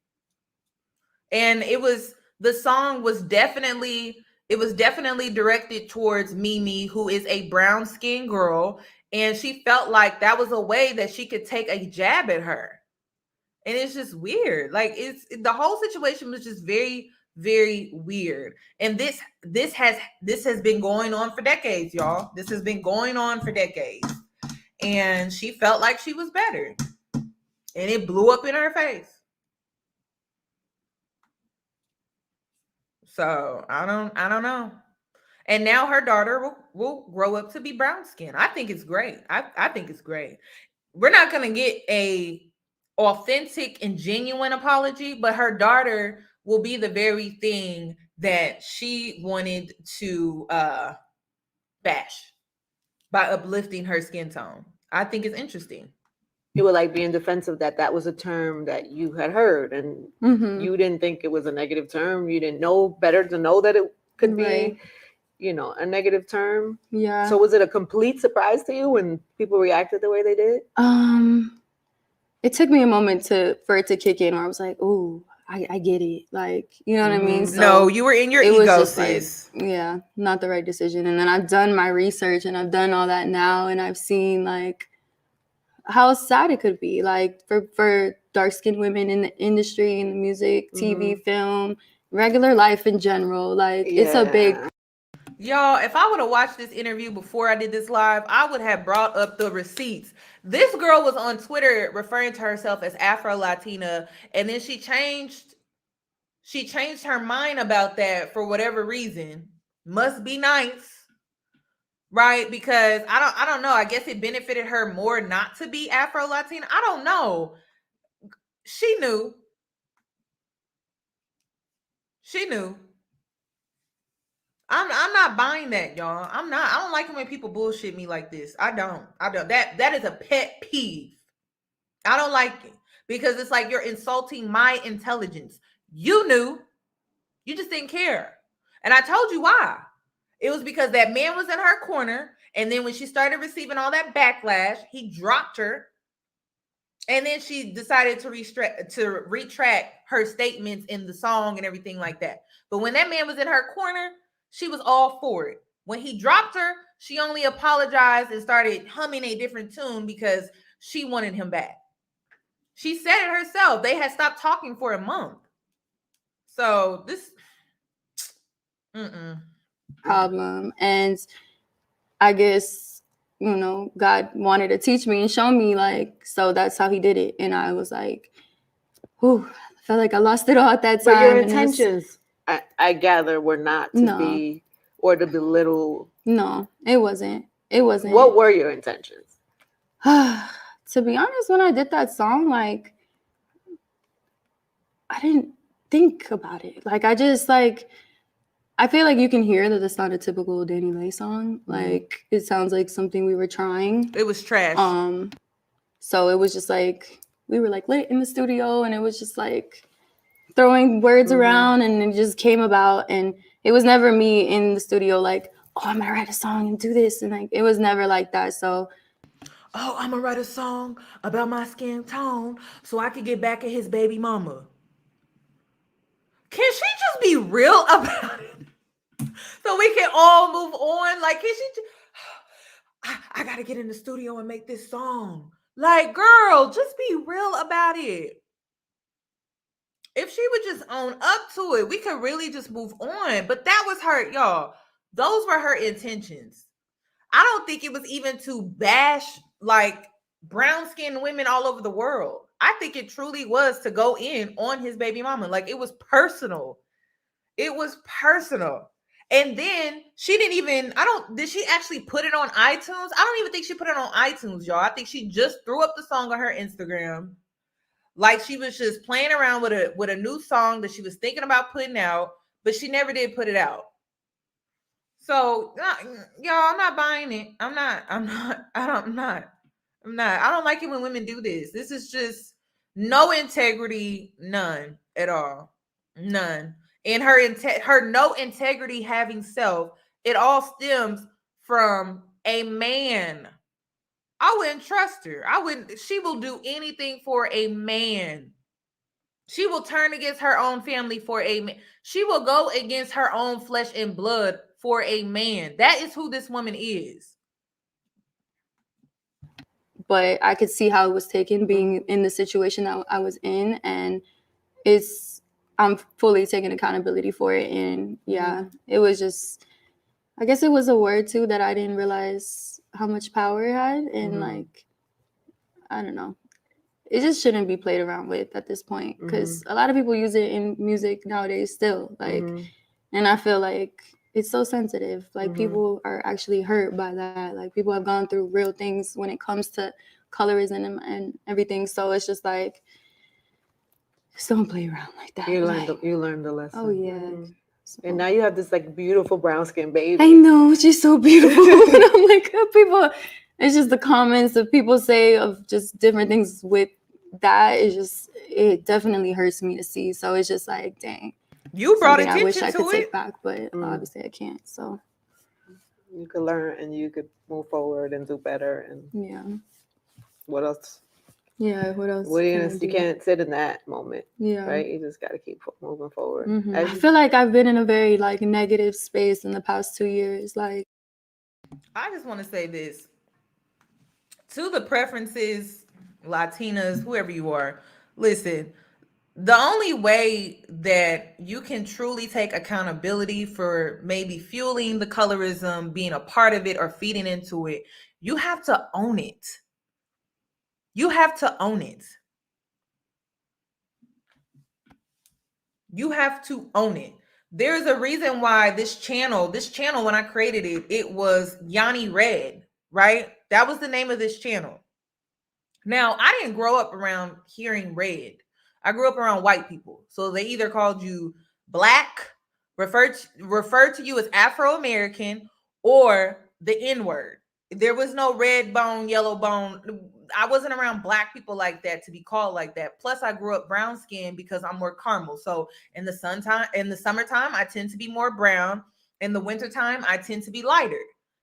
And the song was definitely directed towards Mimi, who is a brown skinned girl. And she felt like that was a way that she could take a jab at her. And it's just weird. Like the whole situation was just very, very weird. And this has been going on for decades, y'all. This has been going on for decades. And she felt like she was better. And it blew up in her face. So I don't know. And now her daughter will grow up to be brown skin. I think it's great. I think it's great. We're not gonna get a authentic and genuine apology, but her daughter will be the very thing that she wanted to bash by uplifting her skin tone. I think it's interesting. You were like being defensive that was a term that you had heard, and you didn't think it was a negative term. You didn't know better to know that it could be, you know, a negative term. Yeah. So was it a complete surprise to you when people reacted the way they did? It took me a moment for it to kick in, where I was like, "Ooh, I get it." Like, you know what I mean? So no, you were in your ego, sis. Like, yeah, not the right decision. And then I've done my research and I've done all that now, and I've seen like how sad it could be, like for dark-skinned women in the industry, in the music, TV, film, regular life in general. Like, it's a big. Y'all, if I would have watched this interview before I did this live, I would have brought up the receipts. This girl was on Twitter referring to herself as Afro-Latina, and then she changed her mind about that for whatever reason. Must be nice. Right? Because I don't know. I guess it benefited her more not to be Afro-Latina. I don't know. She knew. I'm not buying that, y'all. I don't like it when people bullshit me like this. I don't. That is a pet peeve. I don't like it because it's like you're insulting my intelligence. You knew. You just didn't care. And I told you why. It was because that man was in her corner. And then when she started receiving all that backlash, he dropped her. And then she decided to retract her statements in the song and everything like that. But when that man was in her corner, she was all for it. When he dropped her, she only apologized and started humming a different tune because she wanted him back. She said it herself. They had stopped talking for a month. So this problem. And I guess, you know, God wanted to teach me and show me, like, so that's how he did it. And I was like, whew, I felt like I lost it all at that time. But your intentions, I gather, were not to be or to belittle. No, it wasn't. What were your intentions? To be honest, when I did that song, like, I didn't think about it. Like, I just, like, I feel like you can hear that it's not a typical Danny Leigh song. Like, it sounds like something we were trying. It was trash. So it was just like, we were like lit in the studio, and it was just like throwing words around, and it just came about. And it was never me in the studio like, oh, I'm gonna write a song and do this. And like, it was never like that. So, oh, I'm gonna write a song about my skin tone so I could get back at his baby mama. Can she just be real about it? So we can all move on. Like, can she I gotta get in the studio and make this song. Like, girl, just be real about it. If she would just own up to it, we could really just move on. But that was her, y'all. Those were her intentions. I don't think it was even to bash like brown-skinned women all over the world. I think it truly was to go in on his baby mama. Like, it was personal. It was personal. And then she didn't even, did she actually put it on iTunes? I don't even think she put it on iTunes, y'all. I think she just threw up the song on her Instagram. Like, she was just playing around with a new song that she was thinking about putting out, but she never did put it out. So, y'all, I'm not buying it. I don't like it when women do this. This is just no integrity, none at all. None. And her no integrity having self, it all stems from a man. I wouldn't trust her. She will do anything for a man. She will turn against her own family for a man. She will go against her own flesh and blood for a man. That is who this woman is. But I could see how it was taken being in the situation that I was in, and I'm fully taking accountability for it. And yeah, it was just, I guess it was a word too that I didn't realize how much power it had. And like, I don't know, it just shouldn't be played around with at this point, because a lot of people use it in music nowadays still. Like, and I feel like it's so sensitive. Like, people are actually hurt by that. Like, people have gone through real things when it comes to colorism and everything. So it's just like, just don't play around like that. You learned the lesson. Oh yeah. So. And now you have this like beautiful brown skin baby. I know, she's so beautiful. And I'm like, people, it's just the comments that people say of just different things with that is just, it definitely hurts me to see. So it's just like, dang. You brought attention I wish I could to take it back, but obviously I can't. So you could learn and you could move forward and do better. And yeah. What else? Yeah, what else? You can't sit in that moment. Yeah. Right? You just got to keep moving forward. I feel like I've been in a very like negative space in the past 2 years. Like, I just want to say this to the preferences, Latinas, whoever you are. Listen, the only way that you can truly take accountability for maybe fueling the colorism, being a part of it, or feeding into it, you have to own it. You have to own it. You have to own it. There's a reason why this channel, when I created it, it was Yoni Red, right? That was the name of this channel. Now, I didn't grow up around hearing red. I grew up around white people. So they either called you black, referred to you as Afro-American, or the N-word. There was no red bone, yellow bone. I wasn't around black people like that to be called like that. Plus, I grew up brown skinned because I'm more caramel. So in the summertime, I tend to be more brown. In the wintertime, I tend to be lighter,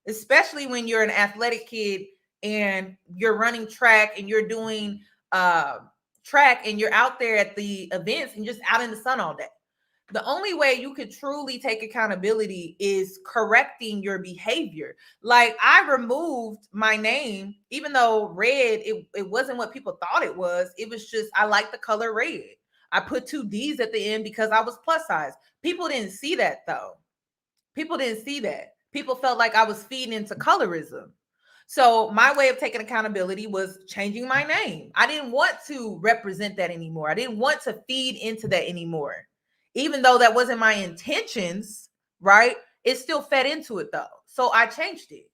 especially when you're an athletic kid and you're running track and you're doing track and you're out there at the events and just out in the sun all day. The only way you could truly take accountability is correcting your behavior. Like, I removed my name, even though red, it wasn't what people thought it was. It was just, I like the color red. I put 2 D's at the end because I was plus size. People didn't see that though. People didn't see that. People felt like I was feeding into colorism. So my way of taking accountability was changing my name. I didn't want to represent that anymore. I didn't want to feed into that anymore. Even though that wasn't my intentions, right? It still fed into it though. So I changed it.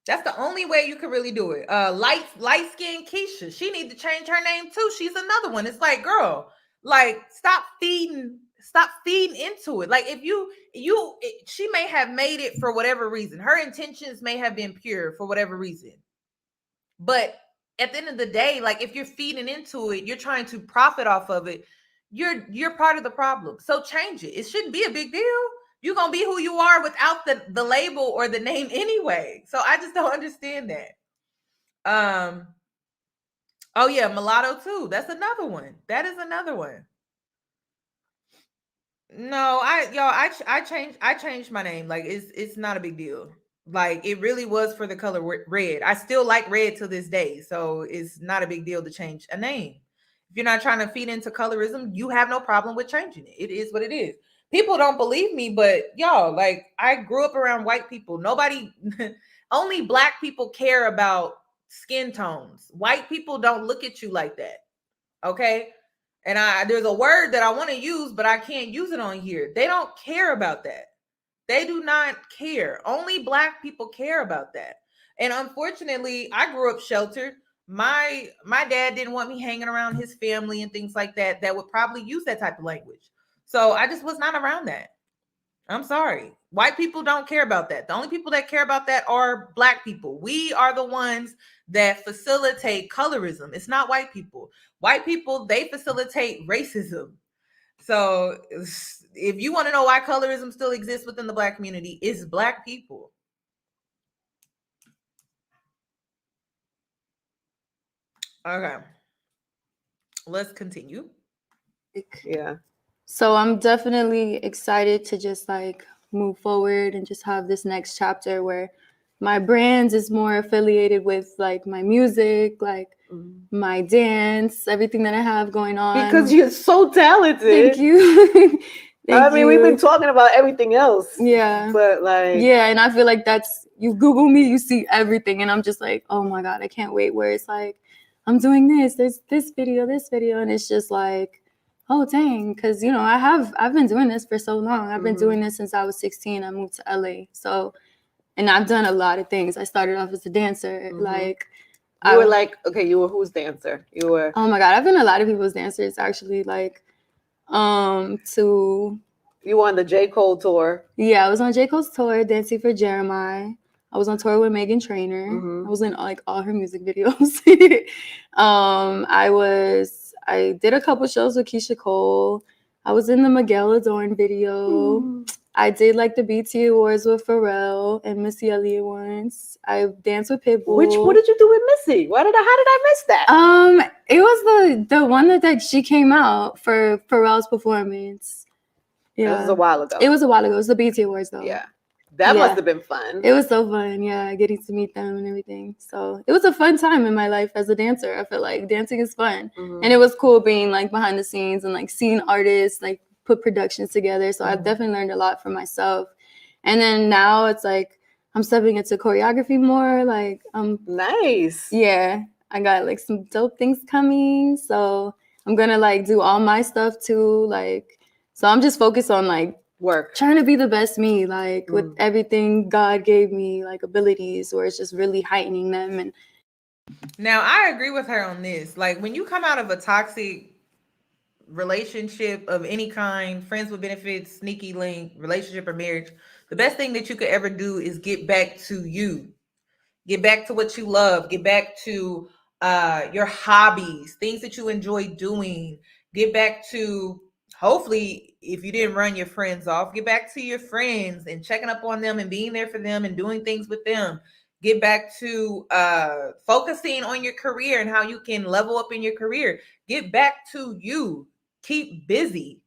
That's the only way you can really do it. Light-skinned Keisha, she needs to change her name too. She's another one. It's like, girl, like, stop feeding into it. Like, if she may have made it for whatever reason. Her intentions may have been pure for whatever reason. But at the end of the day, like, if you're feeding into it, you're trying to profit off of it, you're part of the problem. So change it. It shouldn't be a big deal. You're going to be who you are without the label or the name anyway. So I just don't understand that. Oh yeah, mulatto too. That's another one. That is another one. No, I changed my name. Like it's not a big deal. Like it really was for the color red. I still like red to this day, so it's not a big deal to change a name. If you're not trying to feed into colorism, you have no problem with changing it. It is what it is. People don't believe me, but y'all, like I grew up around white people. Nobody, only black people care about skin tones. White people don't look at you like that. Okay? And there's a word that I want to use, but I can't use it on here. They don't care about that. They do not care. Only black people care about that. And unfortunately, I grew up sheltered. My dad didn't want me hanging around his family and things like that that would probably use that type of language. So I just was not around that. I'm sorry. White people don't care about that. The only people that care about that are black people. We are the ones that facilitate colorism. It's not white people. White people, they facilitate racism. So if you want to know why colorism still exists within the black community, it's black people. Okay. Let's continue. Yeah. So I'm definitely excited to just like move forward and just have this next chapter where my brand is more affiliated with like my music, like my dance, everything that I have going on. Because you're so talented. Thank you. I mean, we've been talking about everything else. Yeah. But like. Yeah, and I feel like you Google me, you see everything. And I'm just like, oh my God, I can't wait. Where it's like, I'm doing this, there's this video. And it's just like, oh dang, because I've been doing this for so long. I've been doing this since I was 16. I moved to LA. So, and I've done a lot of things. I started off as a dancer. Like you were whose dancer? You were oh my God, I've been a lot of people's dancers actually, like you were on the J. Cole tour. Yeah, I was on J. Cole's tour, dancing for Jeremiah. I was on tour with Meghan Trainor. I was in like all her music videos. I did a couple shows with Keisha Cole. I was in the Miguel Adorn video. I did like the BT Awards with Pharrell and Missy Elliott once. I danced with Pitbull. What did you do with Missy? How did I miss that? It was the one that she came out for Pharrell's performance. Yeah. It was a while ago. It was the BT Awards though. Yeah. That must have been fun. It was so fun, yeah, getting to meet them and everything. So it was a fun time in my life as a dancer. I feel like dancing is fun. And it was cool being like behind the scenes and like seeing artists like put productions together. So I've definitely learned a lot for myself. And then now it's like I'm stepping into choreography more. Like nice. Yeah, I got like some dope things coming. So I'm gonna like do all my stuff too. Like, so I'm just focused on like work, trying to be the best me, like with everything God gave me, like abilities, or it's just really heightening them. And now I agree with her on this. Like when you come out of a toxic relationship of any kind, friends with benefits, sneaky link, relationship or marriage, the best thing that you could ever do is get back to you. Get back to what you love. Get back to your hobbies, things that you enjoy doing. Get back to, hopefully, if you didn't run your friends off, get back to your friends and checking up on them and being there for them and doing things with them. Get back to focusing on your career and how you can level up in your career. Get back to you. Keep busy.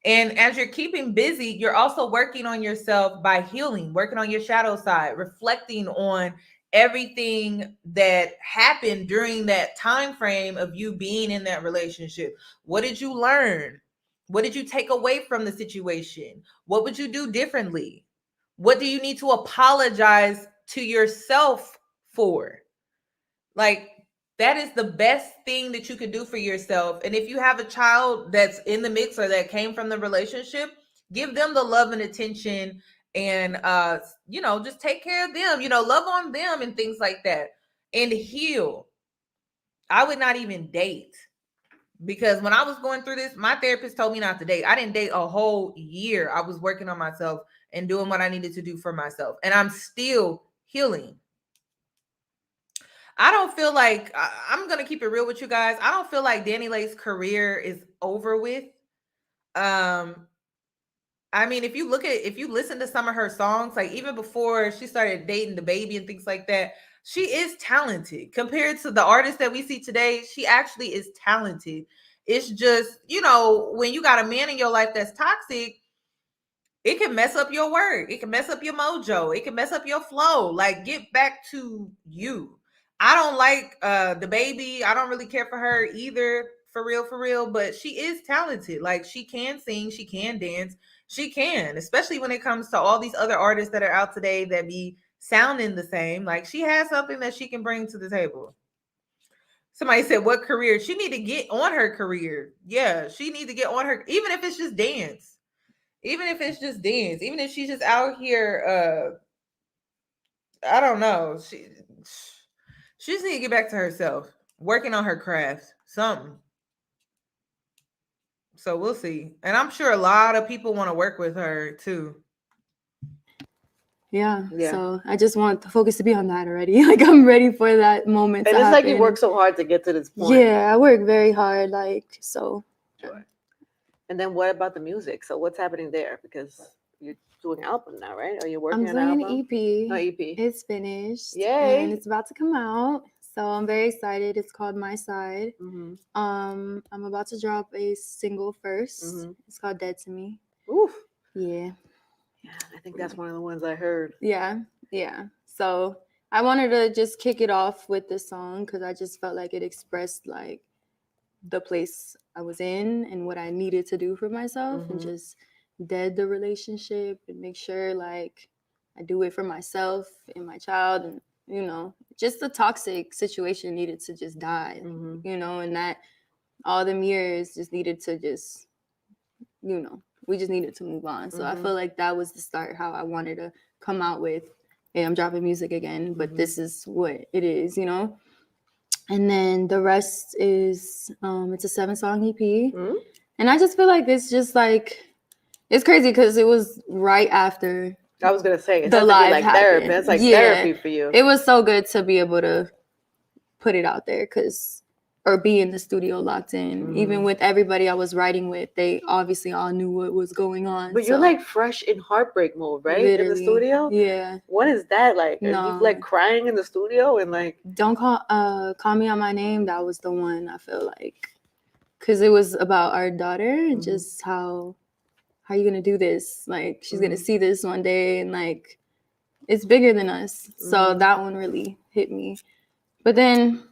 And as you're keeping busy, you're also working on yourself by healing, working on your shadow side, reflecting on everything that happened during that time frame of you being in that relationship. What did you learn? What did you take away from the situation? What would you do differently? What do you need to apologize to yourself for? Like, that is the best thing that you could do for yourself. And if you have a child that's in the mix or that came from the relationship, give them the love and attention and, just take care of them, love on them and things like that and heal. I would not even date. Because when I was going through this, my therapist told me not to date. I didn't date a whole year. I was working on myself and doing what I needed to do for myself. And I'm still healing. I don't feel like, I'm going to keep it real with you guys. I don't feel like Danny Leigh's career is over with. I mean, if you listen to some of her songs, like even before she started dating the baby and things like that, she is talented compared to the artists that we see today. She actually is talented. It's just, when you got a man in your life that's toxic, It can mess up your work. It can mess up your mojo. It can mess up your flow. Like, get back to you. I don't like the baby. I don't really care for her either, for real, but she is talented. Like, she can sing, she can dance, she can, especially when it comes to all these other artists that are out today that be sounding the same. Like, she has something that she can bring to the table. Somebody said, what career? She need to get on her career. Yeah, she need to get on her, even if it's just dance. Even if it's just dance, even if she's just out here, I don't know. She just need to get back to herself, working on her craft, something. So we'll see. And I'm sure a lot of people want to work with her too. Yeah. So I just want the focus to be on that already. Like, I'm ready for that moment. And to it's happen. like you work so hard to get to this point. Yeah, I work very hard. Like, so. Sure. And then what about the music? So what's happening there? Because you're doing an album now, right? Are you working on an album? I'm doing an EP. Oh, EP. It's finished. Yay. And it's about to come out. So I'm very excited. It's called My Side. Mm-hmm. I'm about to drop a single 1st. Mm-hmm. It's called Dead to Me. Oof. Yeah. Yeah, I think that's one of the ones I heard. Yeah. So I wanted to just kick it off with this song because I just felt like it expressed like the place I was in and what I needed to do for myself, and just dead the relationship and make sure like I do it for myself and my child, and you know, just the toxic situation needed to just die, you know, and that all them years just needed to just, you know, we just needed to move on. So I feel like that was the start, how I wanted to come out with, hey, I'm dropping music again, but this is what it is, you know? And then the rest is, it's a 7-song EP. And I just feel like it's just like, it's crazy because it was right after I was going to say, it's the live like happened. therapy. It's like therapy for you. It was so good to be able to put it out there or be in the studio locked in. Even with everybody I was writing with, they obviously all knew what was going on. But you're like fresh in heartbreak mode, right? Literally. In the studio? Yeah. What is that like? No. Are you like crying in the studio and like... Don't Call Me On My Name. That was the one, I feel like. Because it was about our daughter and just how are you going to do this? Like, she's going to see this one day and like, it's bigger than us. So that one really hit me. But then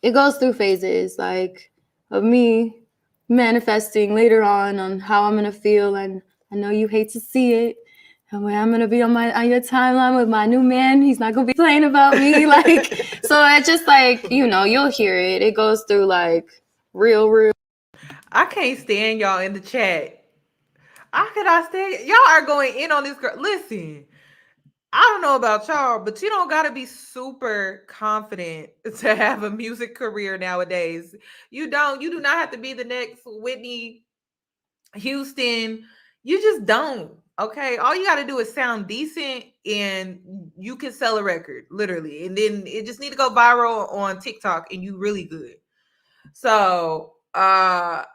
it goes through phases, like, of me manifesting later on how I'm gonna feel, and I know you hate to see it. And where I'm gonna be on your timeline with my new man, he's not gonna be playing about me, like. So it's just like, you know, you'll hear it. It goes through like real. I can't stand y'all in the chat. I cannot stand y'all are going in on this girl. Listen. I don't know about y'all, but you don't got to be super confident to have a music career nowadays. You do not have to be the next Whitney Houston. You just don't. Okay. All you got to do is sound decent and you can sell a record, literally. And then it just need to go viral on TikTok and you really good. So, like,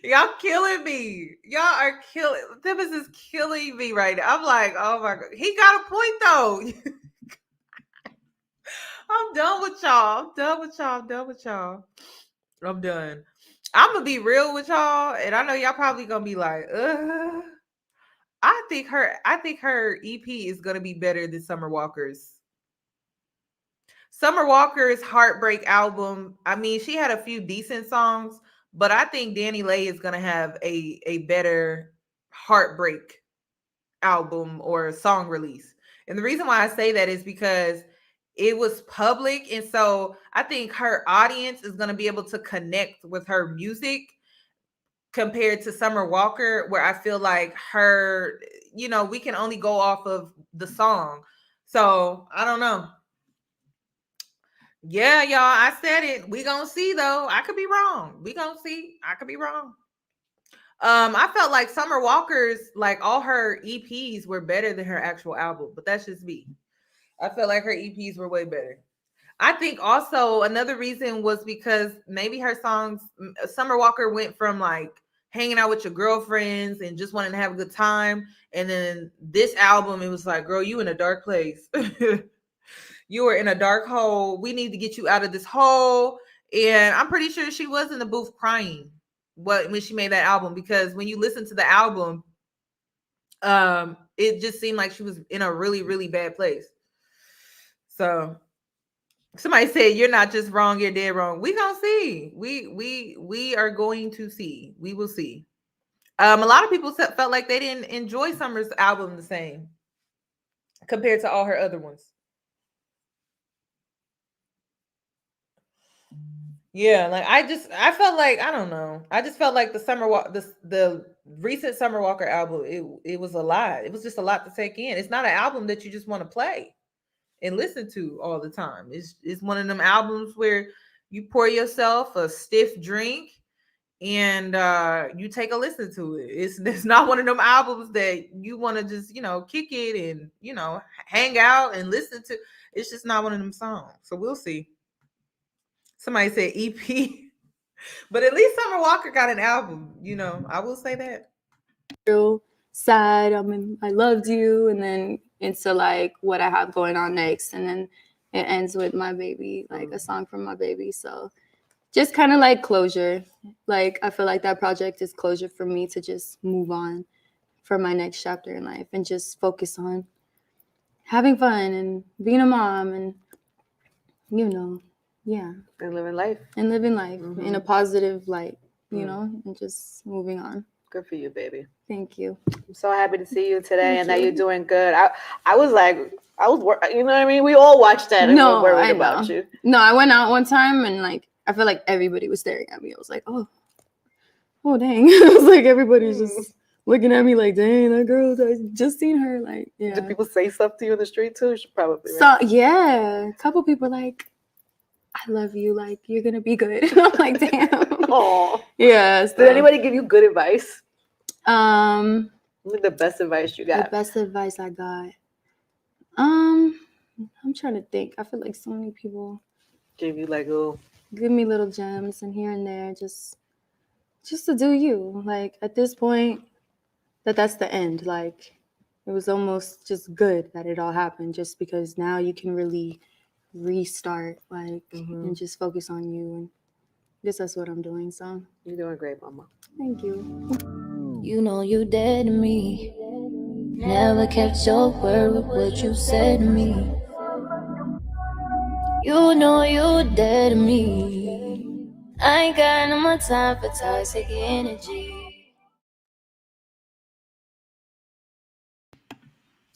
y'all killing me. Y'all are killing. This is killing me right now. I'm like, oh my God. He got a point though. I'm done with y'all. I'm done. I'm gonna be real with y'all, and I know y'all probably gonna be like, I think her EP is gonna be better than Summer Walker's. Summer Walker's Heartbreak album. I mean, she had a few decent songs. But I think Danny Leigh is going to have a better heartbreak album or song release. And the reason why I say that is because it was public. And so I think her audience is going to be able to connect with her music compared to Summer Walker, where I feel like her, you know, we can only go off of the song. So I don't know. Yeah, y'all, I said it. We gonna see though. I could be wrong. We gonna see. I could be wrong. I felt like Summer Walker's, like all her EPs were better than her actual album, but that's just me. I felt like her EPs were way better. I think also another reason was because maybe her songs, Summer Walker went from like hanging out with your girlfriends and just wanting to have a good time. And then this album, it was like, girl, you in a dark place. You were in a dark hole. We need to get you out of this hole. And I'm pretty sure she was in the booth crying when she made that album, because when you listen to the album, it just seemed like she was in a really, really bad place. So somebody said, "You're not just wrong, you're dead wrong." We gonna see. We are going to see. We will see. A lot of people felt like they didn't enjoy Summer's album the same compared to all her other ones. Yeah, like I felt like, I don't know. I just felt like the recent Summer Walker album, it was a lot. It was just a lot to take in. It's not an album that you just want to play and listen to all the time. It's one of them albums where you pour yourself a stiff drink and you take a listen to it. It's not one of them albums that you want to just, kick it and, hang out and listen to. It's just not one of them songs. So we'll see. Somebody said EP, but at least Summer Walker got an album. I will say that. Real sad. I loved you, and then into like what I have going on next, and then it ends with my baby, like a song from my baby. So just kind of like closure. Like I feel like that project is closure for me to just move on for my next chapter in life and just focus on having fun and being a mom and yeah. And living life. In a positive light, and just moving on. Good for you, baby. Thank you. I'm so happy to see you today and that you're doing good. I was you know what I mean? We all watched that and No, we're worried about you. No, I went out one time and like, I feel like everybody was staring at me. I was like, oh dang. It was like, everybody's just looking at me like, dang, that girl, I just seen her. Like, yeah. Did people say stuff to you in the street too? Probably. Right? So, yeah. A couple people like, I love you. Like, you're going to be good. I'm like, damn. Aww. Yeah. So. Did anybody give you good advice? What's the best advice you got? The best advice I got. I'm trying to think. I feel like so many people gave you give me little gems and here and there, just to do you. Like at this point, that's the end. Like it was almost just good that it all happened, just because now you can really restart, like and just focus on you. And that's what I'm doing. So you're doing great, Mama. Thank you. You know you dead to me. Never kept your word with what you said to me. You know you dead to me. I ain't got no more time for toxic energy.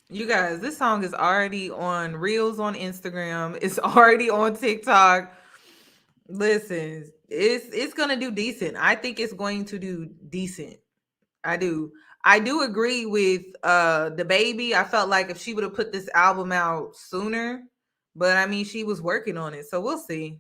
You guys, this song is already on Reels on Instagram. It's already on TikTok. Listen, it's gonna do decent. I think it's going to do decent. I do agree with the baby. I felt like if she would have put this album out sooner, but I mean she was working on it. So we'll see.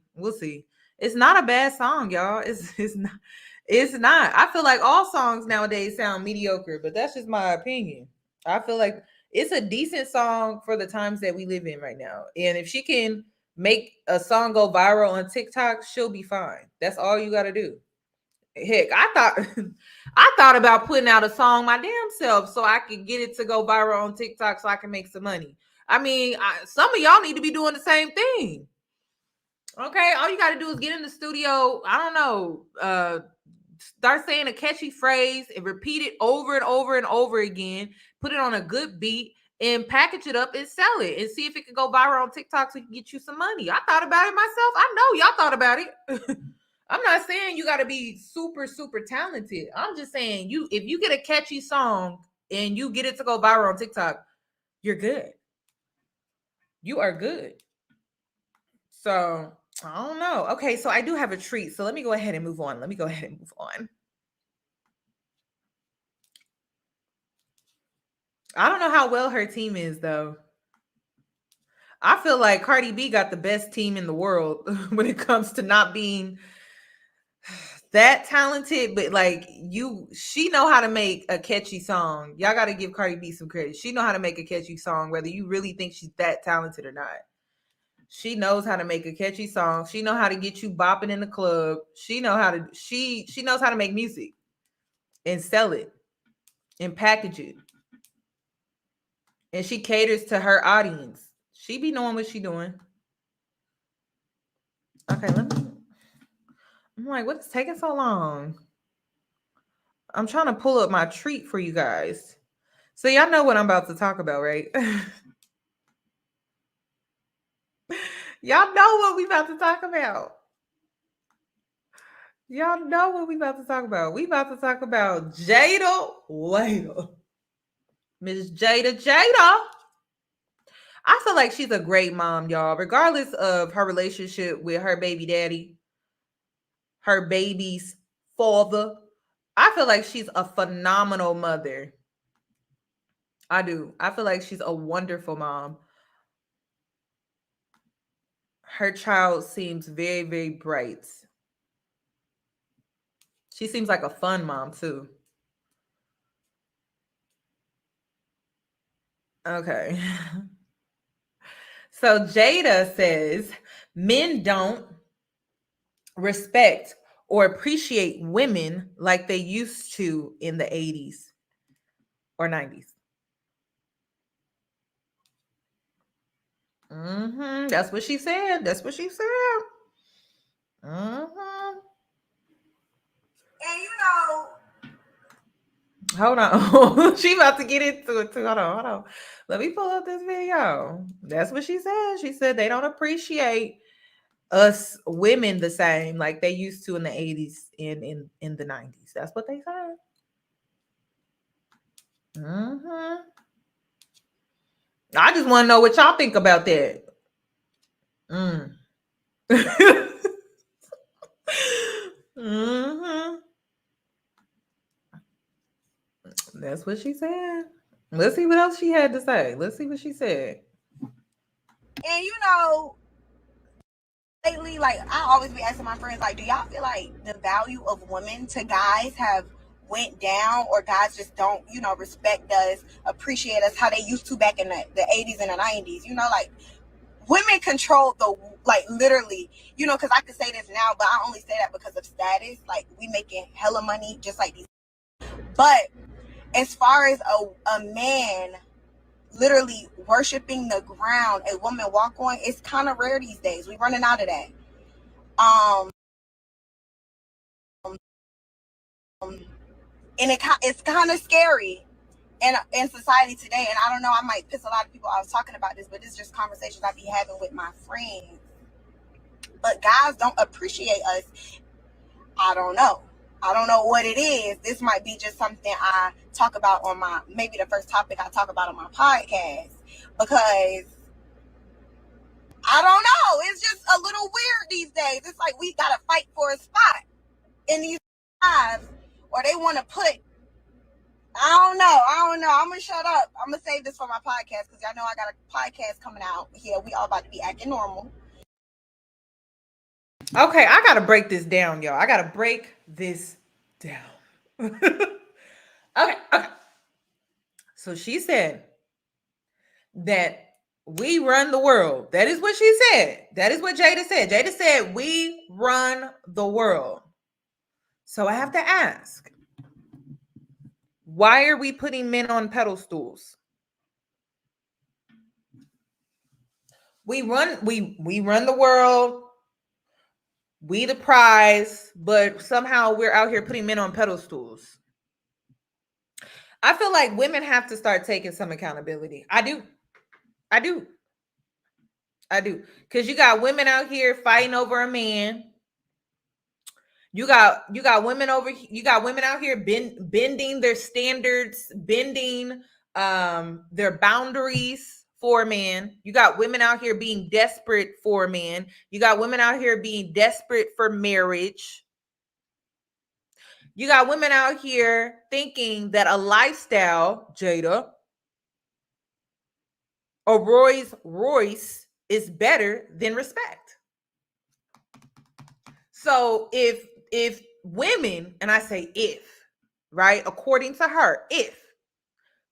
It's not a bad song, y'all. It's not. I feel like all songs nowadays sound mediocre, but that's just my opinion. I feel like it's a decent song for the times that we live in right now. And if she can make a song go viral on TikTok, she'll be fine. That's all you got to do. Heck, I thought about putting out a song my damn self so I could get it to go viral on TikTok so I can make some money. I mean, some of y'all need to be doing the same thing. Okay, all you got to do is get in the studio. I don't know, start saying a catchy phrase and repeat it over and over and over again. Put it on a good beat and package it up and sell it and see if it can go viral on TikTok so you can get you some money. I thought about it myself. I know y'all thought about it. I'm not saying you got to be super, super talented. I'm just saying if you get a catchy song and you get it to go viral on TikTok, you're good. You are good. So I don't know. Okay, so I do have a treat. So let me go ahead and move on. I don't know how well her team is, though. I feel like Cardi B got the best team in the world when it comes to not being that talented, but like she know how to make a catchy song. Y'all got to give Cardi B some credit. She know how to make a catchy song, whether you really think she's that talented or not. She knows how to make a catchy song. She know how to get you bopping in the club. She knows how to make music and sell it and package it. And she caters to her audience. She be knowing what she doing. Okay, I'm like, what's taking so long? I'm trying to pull up my treat for you guys. So y'all know what I'm about to talk about, right? Y'all know what we about to talk about. Y'all know what we about to talk about. We about to talk about Jada Waiter. Miss Jada. I feel like she's a great mom, y'all, regardless of her relationship with her baby daddy, her baby's father. I feel like she's a phenomenal mother. I do. I feel like she's a wonderful mom. Her child seems very, very bright. She seems like a fun mom, too. Okay. So Jada says men don't respect or appreciate women like they used to in the 80s or 90s. That's what she said. That's what she said. And you know, hold on. She about to get into it too. Hold on. Let me pull up this video. That's what she said. She said they don't appreciate us women the same like they used to in the 80s and in the 90s. That's what they said. I just want to know what y'all think about that. That's what she said. Let's see what else she had to say. Let's see what she said. And you know, lately, like I always be asking my friends, like, do y'all feel like the value of women to guys have went down, or guys just don't, you know, respect us, appreciate us how they used to back in the 80s and the 90s? You know, like women control the, like literally, you know, because I could say this now, but I only say that because of status. Like we making hella money just like these. But as far as a man literally worshiping the ground a woman walk on, it's kind of rare these days. We're running out of that. And it's kind of scary in society today. And I don't know, I might piss a lot of people off talking about this, but it's just conversations I be having with my friends. But guys don't appreciate us. I don't know what it is. This might be just something I talk about on my, maybe the first topic I talk about on my podcast, because I don't know. It's just a little weird these days. It's like we got to fight for a spot in these lives, or they want to put, I don't know. I'm going to shut up. I'm going to save this for my podcast because y'all know I got a podcast coming out here. We all about to be acting normal. Okay, I got to break this down, y'all. I got to break this down. Okay. So she said that we run the world. That is what she said. That is what Jada said. Jada said we run the world. So I have to ask, why are we putting men on pedestals? We run the world. We the prize, but somehow we're out here putting men on pedestals. I feel like women have to start taking some accountability. I do. Because you got women out here fighting over a man. You got women out here bending their standards, bending their boundaries for a man. You got women out here being desperate for a man. You got women out here being desperate for marriage. You got women out here thinking that a lifestyle, Jada, a Rolls Royce is better than respect. So if women, and I say if, right, according to her, if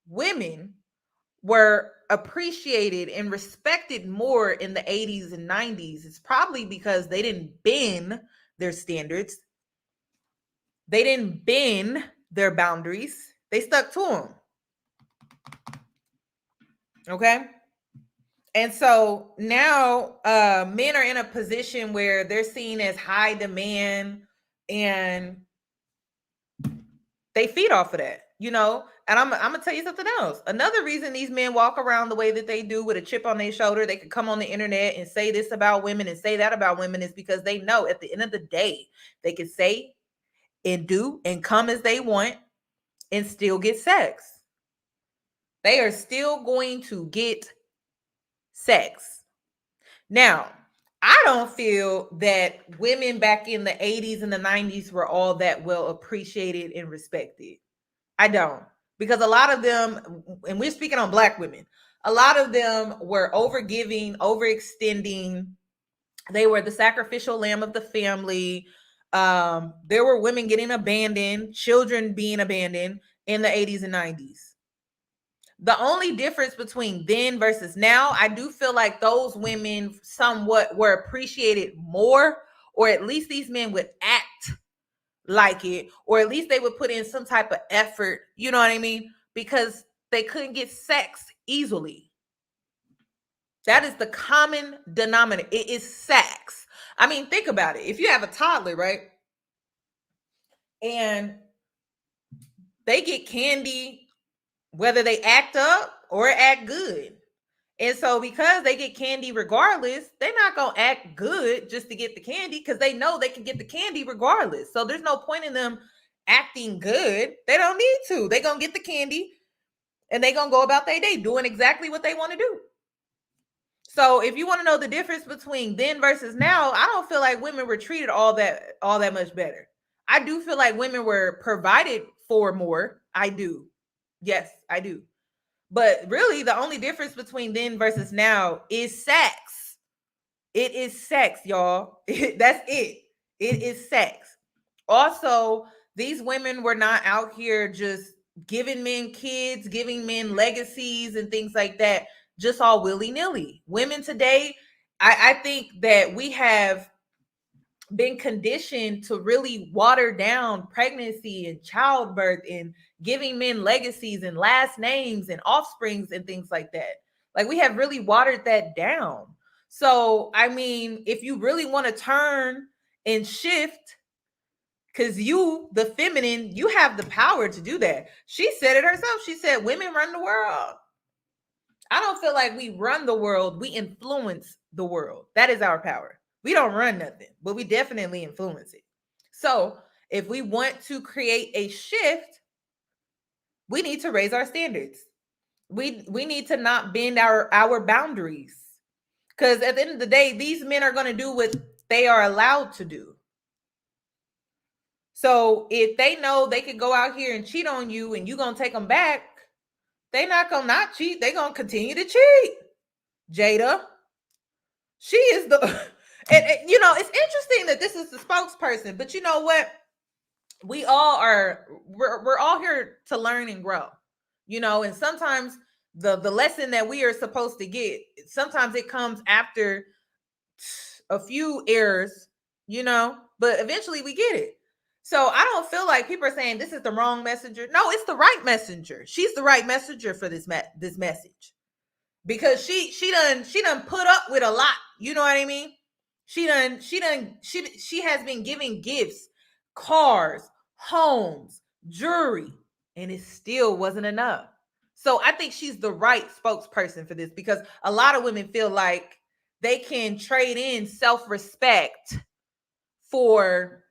women were appreciated and respected more in the 80s and 90s, it's probably because they didn't bend their standards. They didn't bend their boundaries. They stuck to them. Okay? And so now men are in a position where they're seen as high demand, and they feed off of that, you know. And I'm gonna tell you something else. Another reason these men walk around the way that they do with a chip on their shoulder, they could come on the internet and say this about women and say that about women, is because they know at the end of the day, they can say and do and come as they want and still get sex. They are still going to get sex. Now, I don't feel that women back in the 80s and the 90s were all that well appreciated and respected. I don't. Because a lot of them, and we're speaking on Black women, a lot of them were overgiving, overextending. They were the sacrificial lamb of the family. There were women getting abandoned, children being abandoned in the 80s and 90s. The only difference between then versus now, I do feel like those women somewhat were appreciated more, or at least these men would act like it, or at least they would put in some type of effort, you know what I mean? Because they couldn't get sex easily. That is the common denominator. It is sex. I mean, think about it. If you have a toddler, right? And they get candy, whether they act up or act good. And so because they get candy regardless, they're not going to act good just to get the candy, because they know they can get the candy regardless. So there's no point in them acting good. They don't need to. They're going to get the candy and they're going to go about their day doing exactly what they want to do. So if you want to know the difference between then versus now, I don't feel like women were treated all that much better. I do feel like women were provided for more. I do. Yes, I do. But really, the only difference between then versus now is sex. It is sex, y'all. That's it. It is sex. Also, these women were not out here just giving men kids, giving men legacies and things like that, just all willy-nilly. Women today, I think that we have been conditioned to really water down pregnancy and childbirth and giving men legacies and last names and offsprings and things like that. Like, we have really watered that down. So, I mean, if you really want to turn and shift, because you, the feminine, you have the power to do that. She said it herself. She said, women run the world. I don't feel like we run the world. We influence the world. That is our power. We don't run nothing, but we definitely influence it. So if we want to create a shift, we need to raise our standards. We need to not bend our boundaries. Because at the end of the day, these men are going to do what they are allowed to do. So if they know they could go out here and cheat on you and you're going to take them back, they're not going to not cheat. They're going to continue to cheat. Jada, she is the... And you know, it's interesting that this is the spokesperson, but you know what? We all are, we're all here to learn and grow, you know, and sometimes the lesson that we are supposed to get, sometimes it comes after a few errors, you know, but eventually we get it. So I don't feel like people are saying this is the wrong messenger. No, it's the right messenger. She's the right messenger for this message, because she done put up with a lot. You know what I mean? She has been giving gifts, cars, homes, jewelry, and it still wasn't enough. So I think she's the right spokesperson for this, because a lot of women feel like they can trade in self-respect for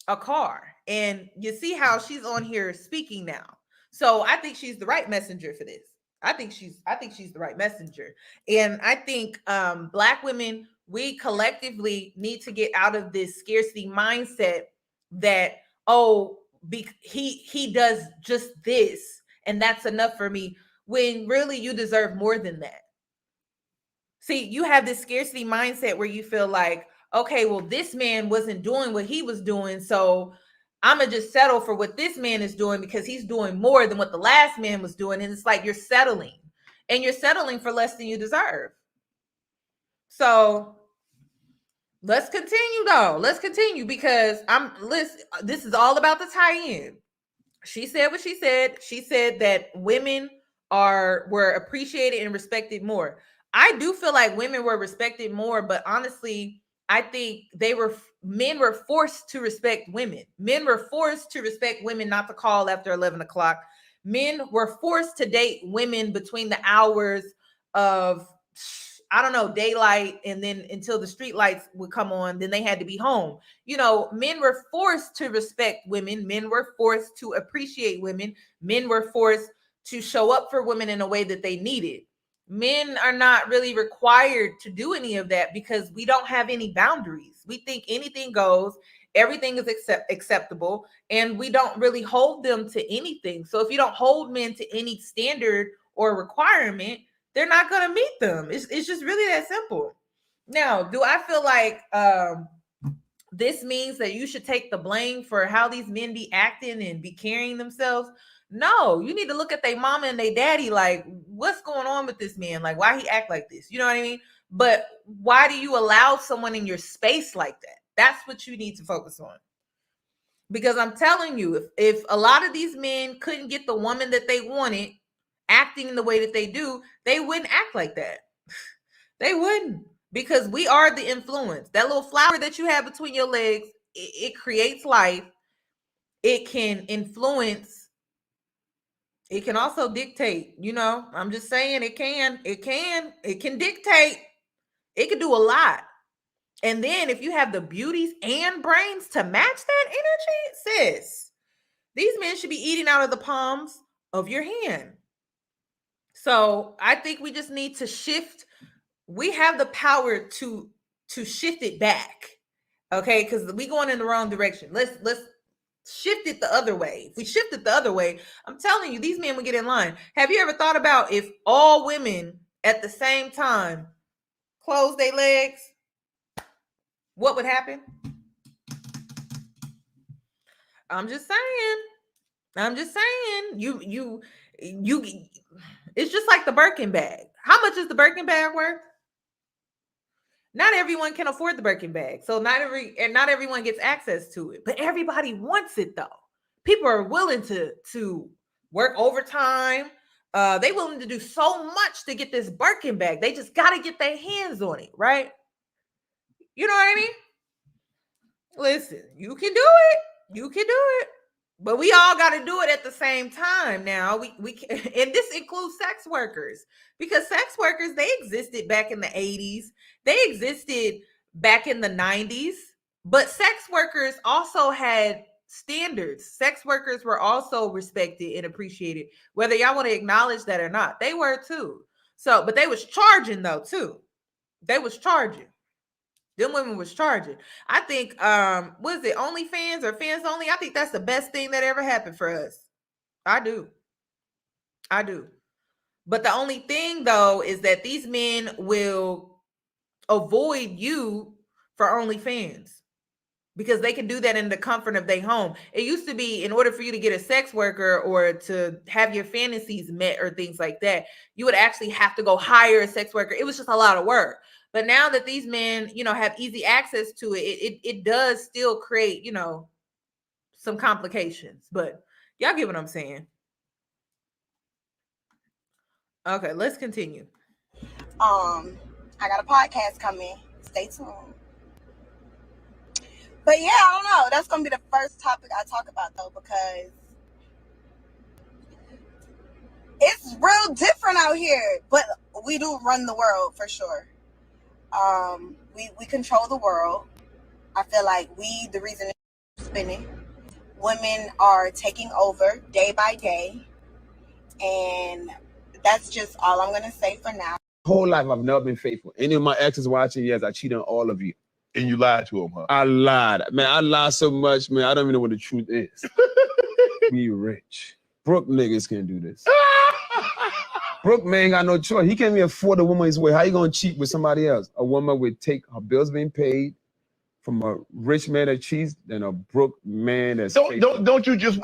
a car. And you see how she's on here speaking now. So I think she's the right messenger for this. I think she's the right messenger. And I think Black women, we collectively need to get out of this scarcity mindset that, oh, he does just this and that's enough for me, when really you deserve more than that. See, you have this scarcity mindset where you feel like, okay, well, this man wasn't doing what he was doing, so I'm going to just settle for what this man is doing because he's doing more than what the last man was doing. And it's like you're settling, and you're settling for less than you deserve. So let's continue, though. Let's continue, because this is all about the tie-in. She said what she said. She said that women were appreciated and respected more. I do feel like women were respected more, but honestly, I think men were forced to respect women. Men were forced to respect women not to call after 11 o'clock. Men were forced to date women between the hours of, I don't know, daylight, and then until the street lights would come on, then they had to be home. You know, men were forced to respect women. Men were forced to appreciate women. Men were forced to show up for women in a way that they needed. Men are not really required to do any of that because we don't have any boundaries. We think anything goes, everything is acceptable, and we don't really hold them to anything. So if you don't hold men to any standard or requirement, they're not going to meet them. It's just really that simple. Now, do I feel like this means that you should take the blame for how these men be acting and be carrying themselves? No, you need to look at their mama and their daddy like, what's going on with this man? Like, why he act like this? You know what I mean? But why do you allow someone in your space like that? That's what you need to focus on. Because I'm telling you, if a lot of these men couldn't get the woman that they wanted acting the way that they do, they wouldn't act like that. They wouldn't, because we are the influence. That little flower that you have between your legs, it creates life. It can influence. It can also dictate, you know, I'm just saying it can dictate. It can do a lot. And then if you have the beauties and brains to match that energy, sis, these men should be eating out of the palms of your hand. So I think we just need to shift. We have the power to shift it back. Okay, because we going in the wrong direction. Let's shift it the other way. If we shift it the other way, I'm telling you, these men would get in line. Have you ever thought about if all women at the same time close their legs, what would happen? I'm just saying. You it's just like the Birkin bag. How much is the Birkin bag worth? Not everyone can afford the Birkin bag. So not everyone gets access to it, but everybody wants it though. People are willing to work overtime. They willing to do so much to get this Birkin bag. They just got to get their hands on it, right? You know what I mean? Listen, you can do it. You can do it. But we all got to do it at the same time now. We can, and this includes sex workers, because sex workers, they existed back in the 80s. They existed back in the 90s. But sex workers also had standards. Sex workers were also respected and appreciated, whether y'all want to acknowledge that or not. They were too. So, but they was charging though too. They was charging. Them women was charging. I think, was it OnlyFans or Fans Only? I think that's the best thing that ever happened for us. I do. But the only thing though is that these men will avoid you for OnlyFans because they can do that in the comfort of their home. It used to be, in order for you to get a sex worker or to have your fantasies met or things like that, you would actually have to go hire a sex worker. It was just a lot of work. But now that these men, you know, have easy access to it, it does still create, you know, some complications. But y'all get what I'm saying. Okay, let's continue. I got a podcast coming. Stay tuned. But yeah, I don't know. That's gonna be the first topic I talk about though, because it's real different out here. But we do run the world for sure. We control the world. I feel like the reason it's spinning. Women are taking over day by day, and that's just all I'm gonna say for now. Whole life I've never been faithful. Any of my exes watching, yes, I cheated on all of you. And you lied to them, huh? I lied. Man, I lied so much, man, I don't even know what the truth is. Be rich. Broke niggas can't do this. Broke man got no choice. He can't even afford a woman his way. How you gonna cheat with somebody else? A woman would take her bills being paid from a rich man that cheats than a broke man that's don't you just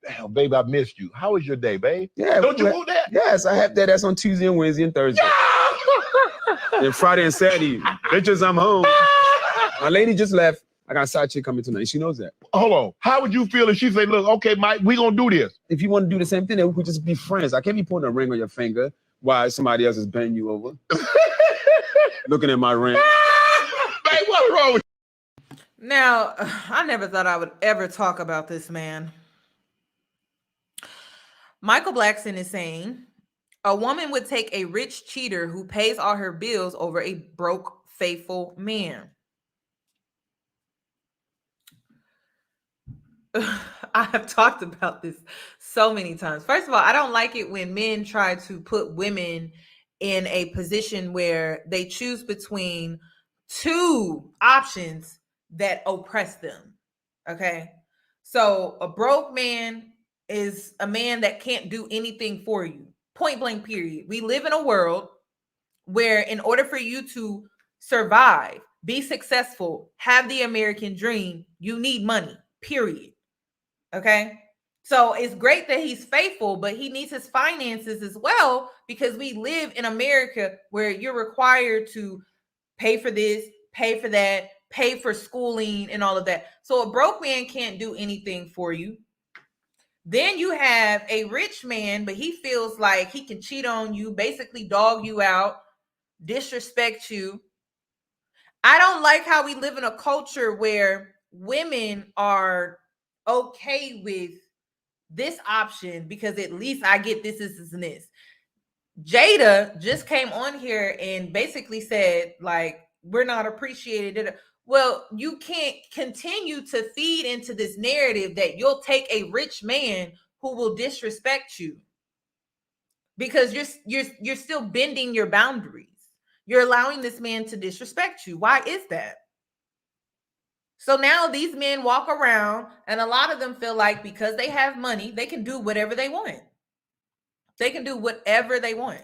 damn, babe, I missed you. How was your day, babe? Yeah. Don't you want that? Yes, I have that. That's on Tuesday and Wednesday and Thursday. Yeah! And Friday and Saturday. Bitches, I'm home. My lady just left. I got a side chick coming tonight. She knows that. Hold on. How would you feel if she said, look, okay, Mike, we gonna do this? If you want to do the same thing, then we could just be friends. I can't be putting a ring on your finger while somebody else is bending you over. Looking at my ring. Babe, what What's wrong with Now, I never thought I would ever talk about this man. Michael Blackson is saying a woman would take a rich cheater who pays all her bills over a broke, faithful man. I have talked about this so many times. First of all, I don't like it when men try to put women in a position where they choose between two options that oppress them. Okay. So a broke man is a man that can't do anything for you. Point blank, period. We live in a world where, in order for you to survive, be successful, have the American dream, you need money, period. Okay. So it's great that he's faithful, but he needs his finances as well, because we live in America where you're required to pay for this, pay for that, pay for schooling and all of that. So a broke man can't do anything for you. Then you have a rich man, but he feels like he can cheat on you, basically dog you out, disrespect you. I don't like how we live in a culture where women are okay with this option because at least I get this and this. Jada just came on here and basically said, like, we're not appreciated. Well, you can't continue to feed into this narrative that you'll take a rich man who will disrespect you, because you're still bending your boundaries. You're allowing this man to disrespect you. Why is that? So now these men walk around and a lot of them feel like because they have money, they can do whatever they want. They can do whatever they want.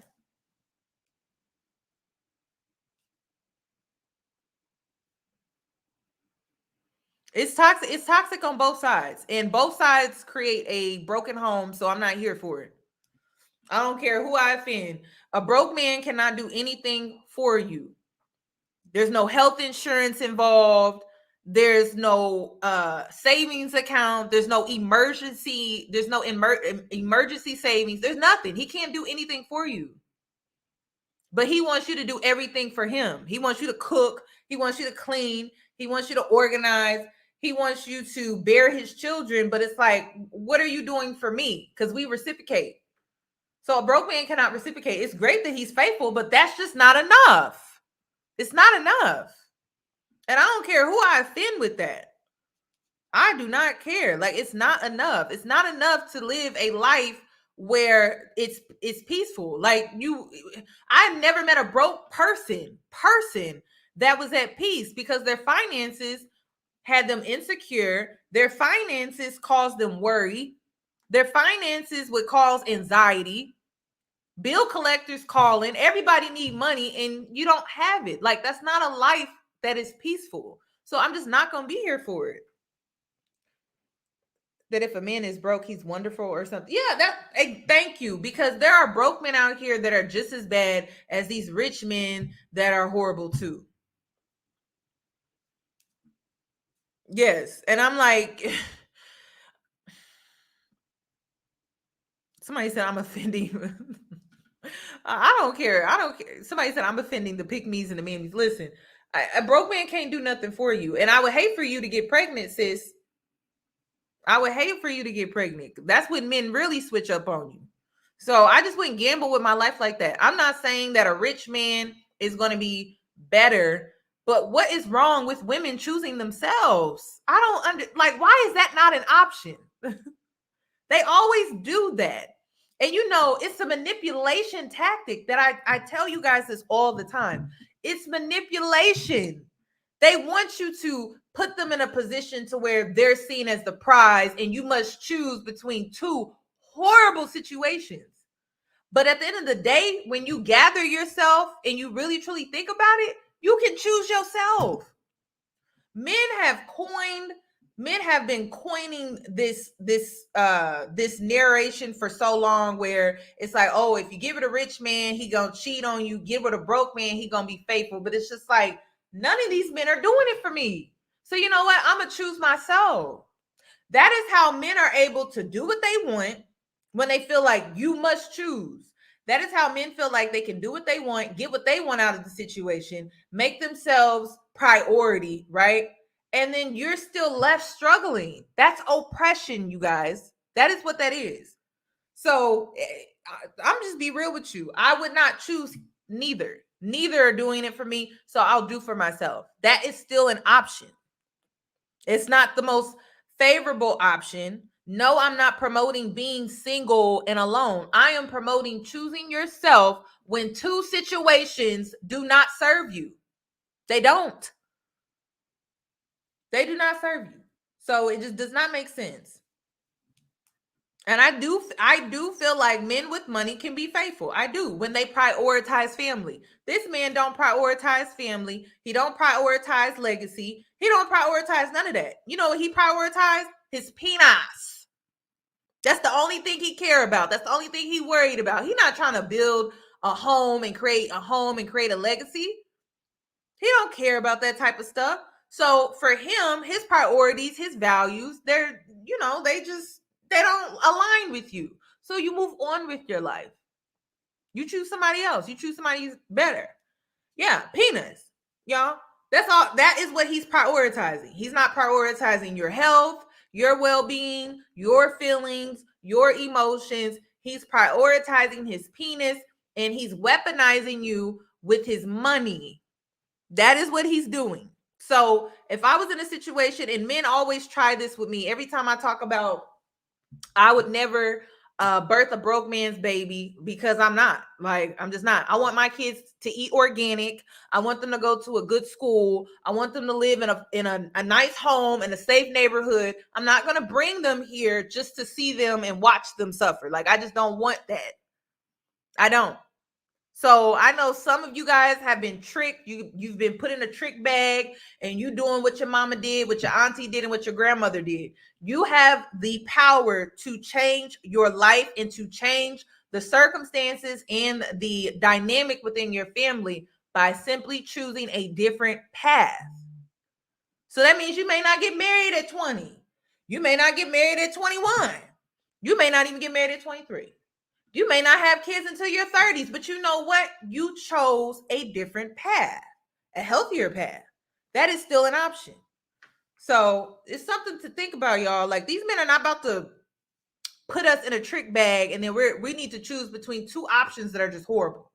It's toxic. It's toxic on both sides, and both sides create a broken home. So I'm not here for it. I don't care who I offend. A broke man cannot do anything for you. There's no health insurance involved. There's no savings account. There's no emergency. There's no emergency savings. There's nothing. He can't do anything for you. But he wants you to do everything for him. He wants you to cook. He wants you to clean. He wants you to organize. He wants you to bear his children. But it's like, what are you doing for me? Because we reciprocate. So a broke man cannot reciprocate. It's great that he's faithful, but that's just not enough. It's not enough. And I don't care who I offend with that. I do not care. Like, it's not enough. It's not enough to live a life where it's peaceful. Like, I've never met a broke person that was at peace, because their finances had them insecure. Their finances caused them worry. Their finances would cause anxiety. Bill collectors calling. Everybody need money and you don't have it. Like, that's not a life that is peaceful. So I'm just not going to be here for it. That if a man is broke, he's wonderful or something. Yeah, thank you. Because there are broke men out here that are just as bad as these rich men that are horrible too. Yes. And I'm like, somebody said I'm offending. I don't care. Somebody said I'm offending the pick-me's and the mammies. Listen, a broke man can't do nothing for you. And I would hate for you to get pregnant, sis. I would hate for you to get pregnant. That's when men really switch up on you. So I just wouldn't gamble with my life like that. I'm not saying that a rich man is going to be better, but what is wrong with women choosing themselves? I don't why is that not an option? They always do that. And it's a manipulation tactic that I tell you guys this all the time. It's manipulation. They want you to put them in a position to where they're seen as the prize and you must choose between two horrible situations. But at the end of the day, when you gather yourself and you really truly think about it, you can choose yourself. Men have been coining this narration for so long, where it's like, oh, if you give it a rich man, he gonna cheat on you. Give it a broke man, he gonna be faithful. But it's just like, none of these men are doing it for me. So you know what? I'm gonna choose myself. That is how men are able to do what they want when they feel like you must choose. That is how men feel like they can do what they want, get what they want out of the situation, make themselves priority, right? And then you're still left struggling. That's oppression, you guys. That is what that is. So I'm just be real with you. I would not choose neither. Neither are doing it for me, so I'll do for myself. That is still an option. It's not the most favorable option. No, I'm not promoting being single and alone. I am promoting choosing yourself when two situations do not serve you. They don't. They do not serve you. So it just does not make sense. And I do feel like men with money can be faithful. I do, when they prioritize family. This man don't prioritize family. He don't prioritize legacy. He don't prioritize none of that. You know what he prioritized? His penis. That's the only thing he care about. That's the only thing he worried about. He's not trying to build a home and create a legacy. He don't care about that type of stuff. So for him, his priorities, his values, they don't align with you. So you move on with your life. You choose somebody else. You choose somebody who's better. Yeah, penis. Y'all. That's all. That is what he's prioritizing. He's not prioritizing your health, your well-being, your feelings, your emotions. He's prioritizing his penis, and he's weaponizing you with his money. That is what he's doing. So if I was in a situation, and men always try this with me, every time I talk about I would never birth a broke man's baby, because I'm just not. I want my kids to eat organic. I want them to go to a good school. I want them to live in a nice home in a safe neighborhood. I'm not going to bring them here just to see them and watch them suffer. Like, I just don't want that. I don't. So I know some of you guys have been tricked. You've been put in a trick bag, and you doing what your mama did, what your auntie did, and what your grandmother did. You have the power to change your life and to change the circumstances and the dynamic within your family by simply choosing a different path. So that means you may not get married at 20. You may not get married at 21. You may not even get married at 23. You may not have kids until your 30s, but you know what? You chose a different path, a healthier path. That is still an option. So it's something to think about, y'all. Like, these men are not about to put us in a trick bag, and then we need to choose between two options that are just horrible.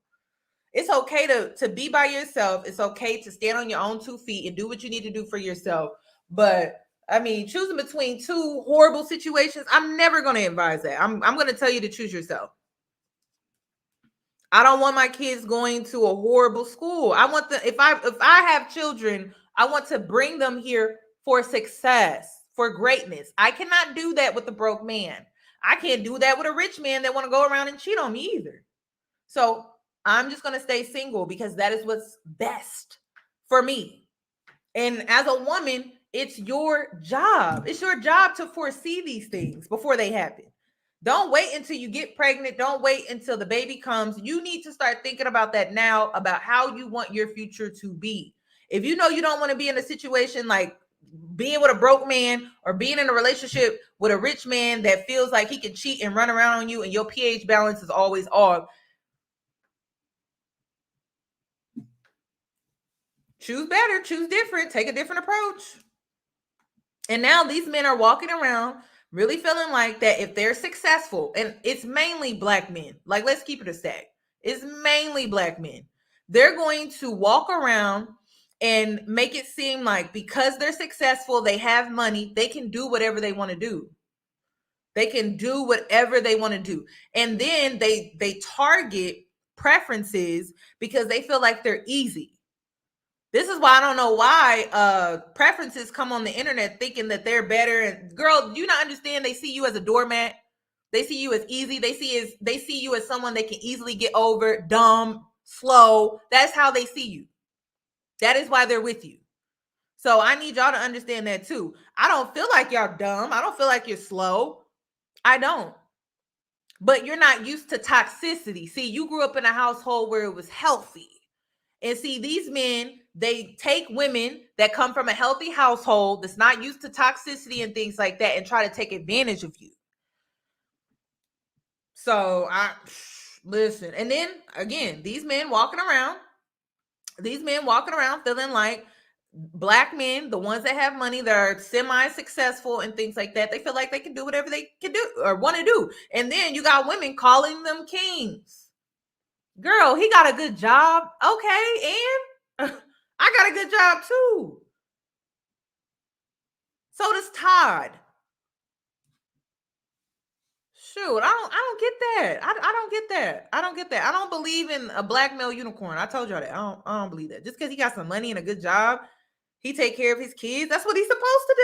It's okay to be by yourself. It's okay to stand on your own 2 feet and do what you need to do for yourself. But I mean, choosing between two horrible situations, I'm never going to advise that. I'm going to tell you to choose yourself. I don't want my kids going to a horrible school. I want them, if I have children, I want to bring them here for success, for greatness. I cannot do that with a broke man. I can't do that with a rich man that want to go around and cheat on me either. So I'm just going to stay single, because that is what's best for me. And as a woman, it's your job. It's your job to foresee these things before they happen. Don't wait until you get pregnant. Don't wait until the baby comes. You need to start thinking about that now, about how you want your future to be. If you know you don't want to be in a situation like being with a broke man, or being in a relationship with a rich man that feels like he can cheat and run around on you, and your pH balance is always off, choose better, choose different, take a different approach. And now these men are walking around really feeling like that if they're successful, and it's mainly black men, like, let's keep it a stack. It's mainly black men. They're going to walk around and make it seem like because they're successful, they have money, they can do whatever they want to do. They can do whatever they want to do. And then they target preferences because they feel like they're easy. This is why I don't know why preferences come on the internet thinking that they're better. And girl, do you not understand? They see you as a doormat. They see you as easy. They see you as someone they can easily get over, dumb, slow. That's how they see you. That is why they're with you. So I need y'all to understand that too. I don't feel like y'all dumb. I don't feel like you're slow. I don't. But you're not used to toxicity. See, you grew up in a household where it was healthy. And see, these men, they take women that come from a healthy household that's not used to toxicity and things like that and try to take advantage of you. So Listen, and then again, these men walking around feeling like black men, the ones that have money, that are semi-successful and things like that, they feel like they can do whatever they can do or want to do. And then you got women calling them kings. Girl, he got a good job. Okay, and I got a good job too. So does Todd. Shoot, I don't get that. I don't get that. I don't get that. I don't believe in a black male unicorn. I told y'all that. I don't believe that. Just because he got some money and a good job, he take care of his kids. That's what he's supposed to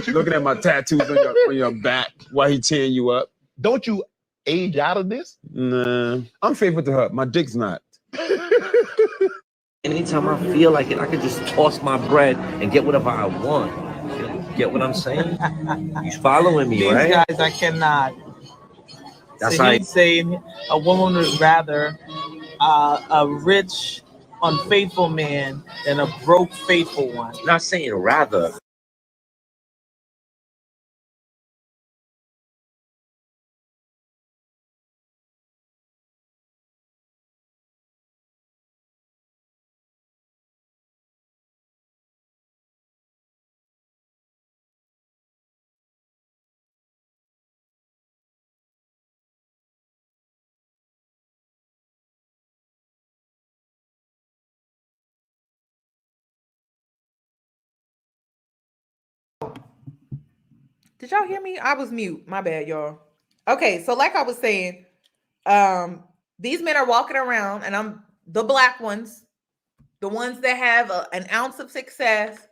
do. Looking at my tattoos on your back while he tearing you up. Don't you age out of this? Nah, I'm faithful to her. My dick's not. Anytime I feel like it, I can just toss my bread and get whatever I want. Get what I'm saying? You following me, These right? guys, I cannot. That's so how he's saying a woman would rather a rich, unfaithful man than a broke, faithful one. I'm not saying rather. Did y'all hear me? I was mute. My bad, y'all. Okay, so like I was saying, these men are walking around, and I'm the black ones, the ones that have an ounce of success,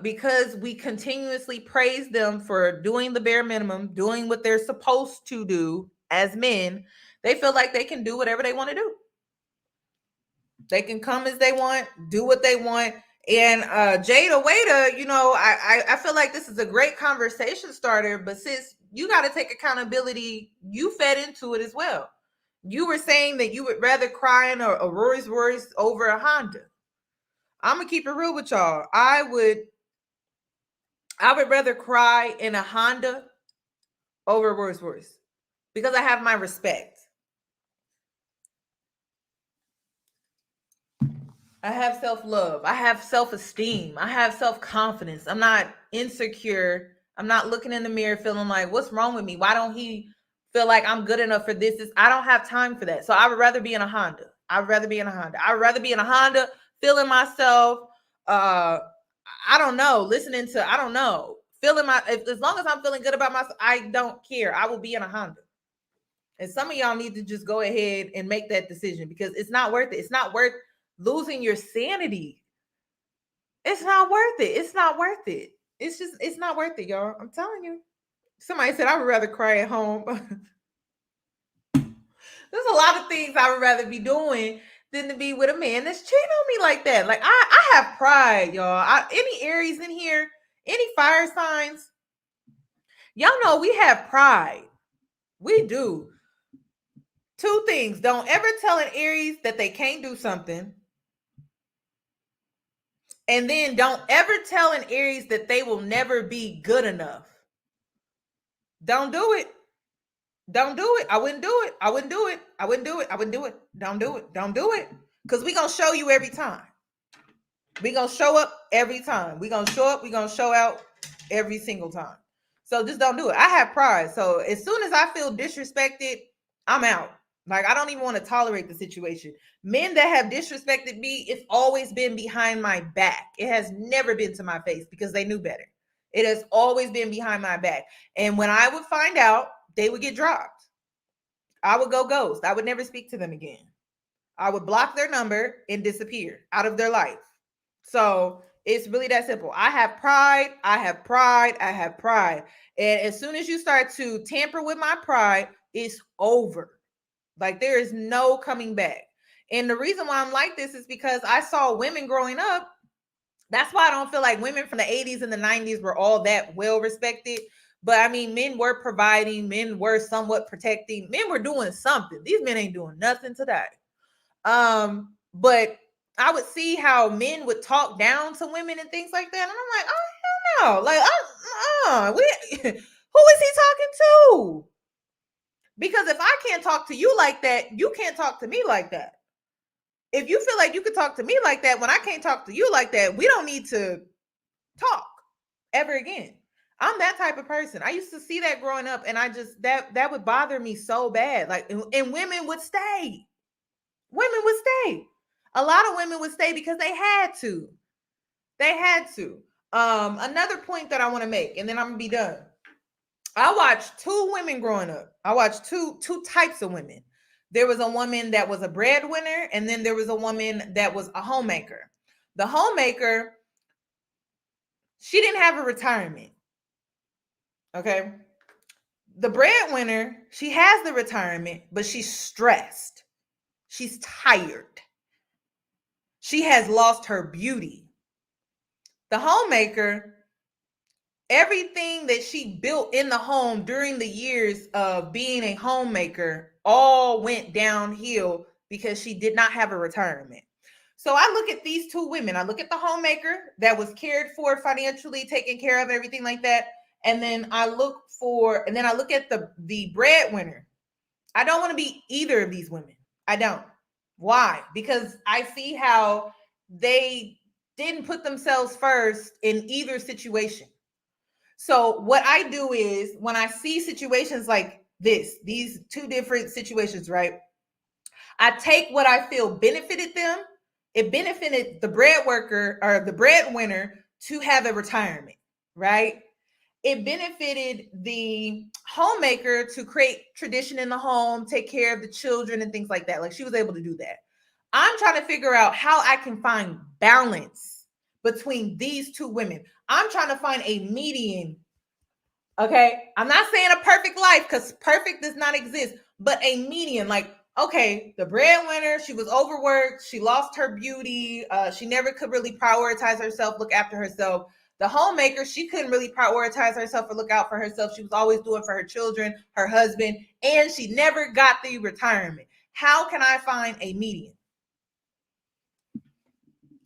because we continuously praise them for doing the bare minimum, doing what they're supposed to do as men. They feel like they can do whatever they want to do. They can come as they want, do what they want. And Jada Waiter, you know, I feel like this is a great conversation starter, but sis, you got to take accountability. You fed into it as well. You were saying that you would rather cry in a Rolls Royce over a Honda. I'm gonna keep it real with y'all. I would rather cry in a Honda over a Rolls Royce because I have my respect. I have self-love. I have self-esteem. I have self-confidence. I'm not insecure. I'm not looking in the mirror feeling like, what's wrong with me? Why don't he feel like I'm good enough for this? I don't have time for that. So I would rather be in a Honda. I'd rather be in a Honda, feeling myself. I don't know. Listening to, I don't know. Feeling as long as I'm feeling good about myself, I don't care. I will be in a Honda. And some of y'all need to just go ahead and make that decision because it's not worth it. It's not worth losing your sanity. It's not worth it. It's not worth it. It's not worth it, y'all. I'm telling you. Somebody said I would rather cry at home. There's a lot of things I would rather be doing than to be with a man that's cheating on me like that. Like I have pride, y'all. Any Aries in here, any fire signs, y'all know we have pride. We do. Two things. Don't ever tell an Aries that they can't do something. And then don't ever tell an Aries that they will never be good enough. Don't do it. Don't do it. I wouldn't do it. I wouldn't do it. I wouldn't do it. I wouldn't do it. Don't do it. Don't do it. Because we're going to show you every time. We're going to show up every time. We're going to show up. We're going to show out every single time. So just don't do it. I have pride. So as soon as I feel disrespected, I'm out. Like, I don't even want to tolerate the situation. Men that have disrespected me, it's always been behind my back. It has never been to my face because they knew better. It has always been behind my back. And when I would find out, they would get dropped. I would go ghost. I would never speak to them again. I would block their number and disappear out of their life. So it's really that simple. I have pride. I have pride. I have pride. And as soon as you start to tamper with my pride, it's over. Like, there is no coming back. And the reason why I'm like this is because I saw women growing up. That's why I don't feel like women from the 80s and the 90s were all that well respected. But I mean, men were providing, men were somewhat protecting, men were doing something. These men ain't doing nothing today. But I would see how men would talk down to women and things like that. And I'm like, oh, hell no. Like, who is he talking to? Because if I can't talk to you like that, you can't talk to me like that. If you feel like you could talk to me like that when I can't talk to you like that, we don't need to talk ever again. I'm that type of person. I used to see that growing up, and I just that would bother me so bad. Like, and women would stay. Women would stay. A lot of women would stay because they had to. They had to. Another point that I want to make, and then I'm gonna be done. I watched two women growing up. I watched two types of women. There was a woman that was a breadwinner, and then there was a woman that was a homemaker. The homemaker, she didn't have a retirement. Okay. The breadwinner, she has the retirement, but she's stressed. She's tired. She has lost her beauty. The homemaker, everything that she built in the home during the years of being a homemaker all went downhill because she did not have a retirement. So I look at these two women. I look at the homemaker that was cared for financially, taken care of, everything like that. And then I look at the breadwinner. I don't want to be either of these women. I don't. Why? Because I see how they didn't put themselves first in either situation. So what I do is when I see situations like these two different situations, right? I take what I feel benefited them. It benefited the bread worker or the breadwinner to have a retirement, right? It benefited the homemaker to create tradition in the home, take care of the children and things like that. Like, she was able to do that. I'm trying to figure out how I can find balance between these two women. I'm trying to find a median. Okay. I'm not saying a perfect life, because perfect does not exist, but a median. Like, okay, the breadwinner, she was overworked. She lost her beauty. She never could really prioritize herself, look after herself. The homemaker, she couldn't really prioritize herself or look out for herself. She was always doing for her children, her husband, and she never got the retirement. How can I find a median?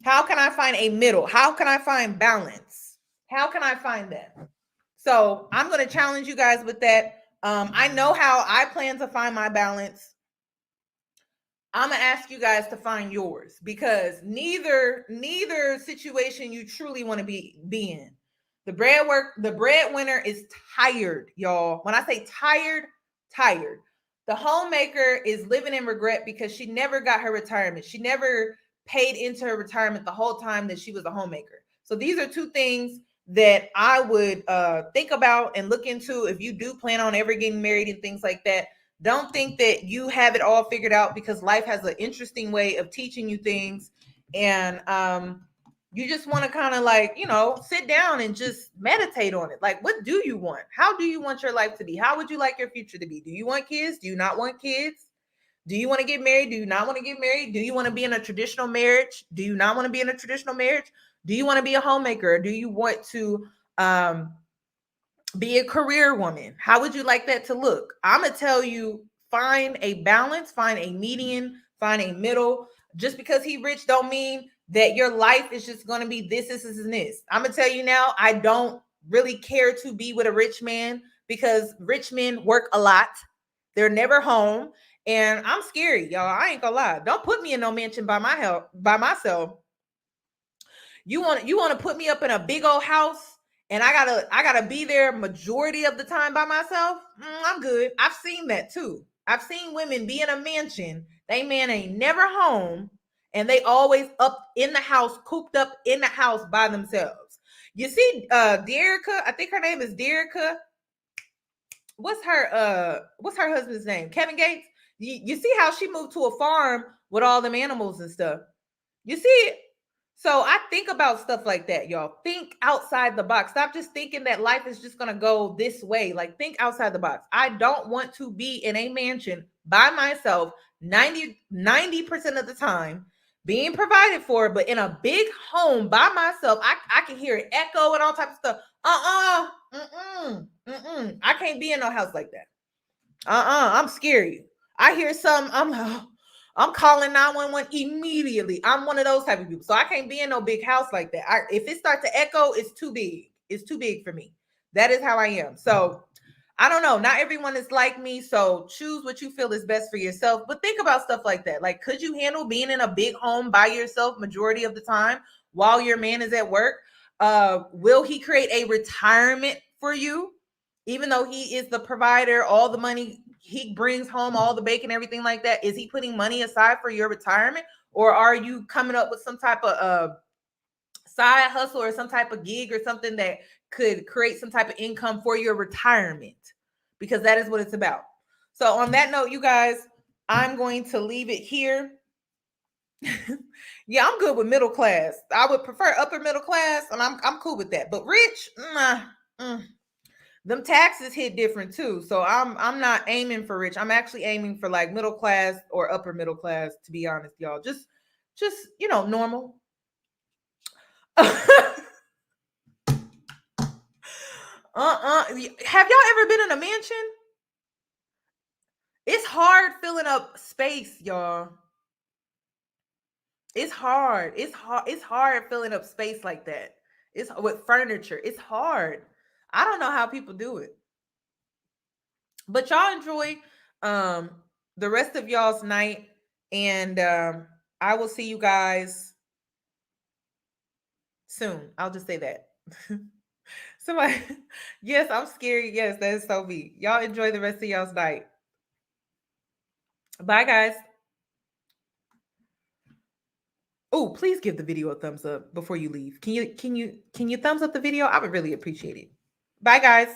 How can I find a middle? How can I find balance? How can I find that? So I'm going to challenge you guys with that. I know how I plan to find my balance. I'm going to ask you guys to find yours, because neither situation you truly want to be in. The breadwinner is tired, y'all. When I say tired. The homemaker is living in regret because she never got her retirement. She never paid into her retirement the whole time that she was a homemaker. So these are two things that I would think about and look into if you do plan on ever getting married and things like that. Don't think that you have it all figured out, because life has an interesting way of teaching you things. And you just want to kind of like, sit down and just meditate on it. Like, what do you want? How do you want your life to be? How would you like your future to be? Do you want kids? Do you not want kids? Do you want to get married? Do you not want to get married? Do you want to be in a traditional marriage? Do you not want to be in a traditional marriage? Do you want to be a homemaker? Or do you want to be a career woman? How would you like that to look? I'm going to tell you, find a balance, find a median, find a middle. Just because he rich don't mean that your life is just going to be this, and this. I'm going to tell you now, I don't really care to be with a rich man, because rich men work a lot. They're never home. And I'm scary, y'all. I ain't gonna lie. Don't put me in no mansion by myself. You want to put me up in a big old house, and I gotta be there majority of the time by myself? I'm good. I've seen that too. I've seen women be in a mansion. They man ain't never home, and they always up in the house, cooped up in the house by themselves. You see, Derica, I think her name is Derica. What's her husband's name? Kevin Gates. You see how she moved to a farm with all them animals and stuff. You see it? So I think about stuff like that, y'all. Think outside the box. Stop just thinking that life is just going to go this way. Like, think outside the box. I don't want to be in a mansion by myself 90% of the time, being provided for, but in a big home by myself. I can hear it echo and all types of stuff. I can't be in no house like that. I'm scary. I hear something, I'm calling 911 immediately. I'm one of those type of people. So I can't be in no big house like that. If it starts to echo, it's too big. It's too big for me. That is how I am. So I don't know. Not everyone is like me, so choose what you feel is best for yourself. But think about stuff like that. Like, could you handle being in a big home by yourself majority of the time while your man is at work? Will he create a retirement for you, even though he is the provider, all the money he brings home, all the bacon, everything like that? Is he putting money aside for your retirement, or are you coming up with some type of side hustle or some type of gig or something that could create some type of income for your retirement? Because that is what it's about. So on that note, you guys, I'm going to leave it here. Yeah, I'm good with middle class. I would prefer upper middle class, and I'm cool with that. But rich, them taxes hit different too. So I'm not aiming for rich. I'm actually aiming for like middle class or upper middle class, to be honest, y'all. Just normal. Have y'all ever been in a mansion? It's hard filling up space, y'all. It's hard. It's hard filling up space like that. It's with furniture. It's hard. I don't know how people do it. But y'all enjoy the rest of y'all's night, and I will see you guys soon. I'll just say that. Somebody, yes, I'm scary. Yes, that is so me. Y'all enjoy the rest of y'all's night. Bye, guys. Oh, please give the video a thumbs up before you leave. Can you thumbs up the video? I would really appreciate it. Bye, guys.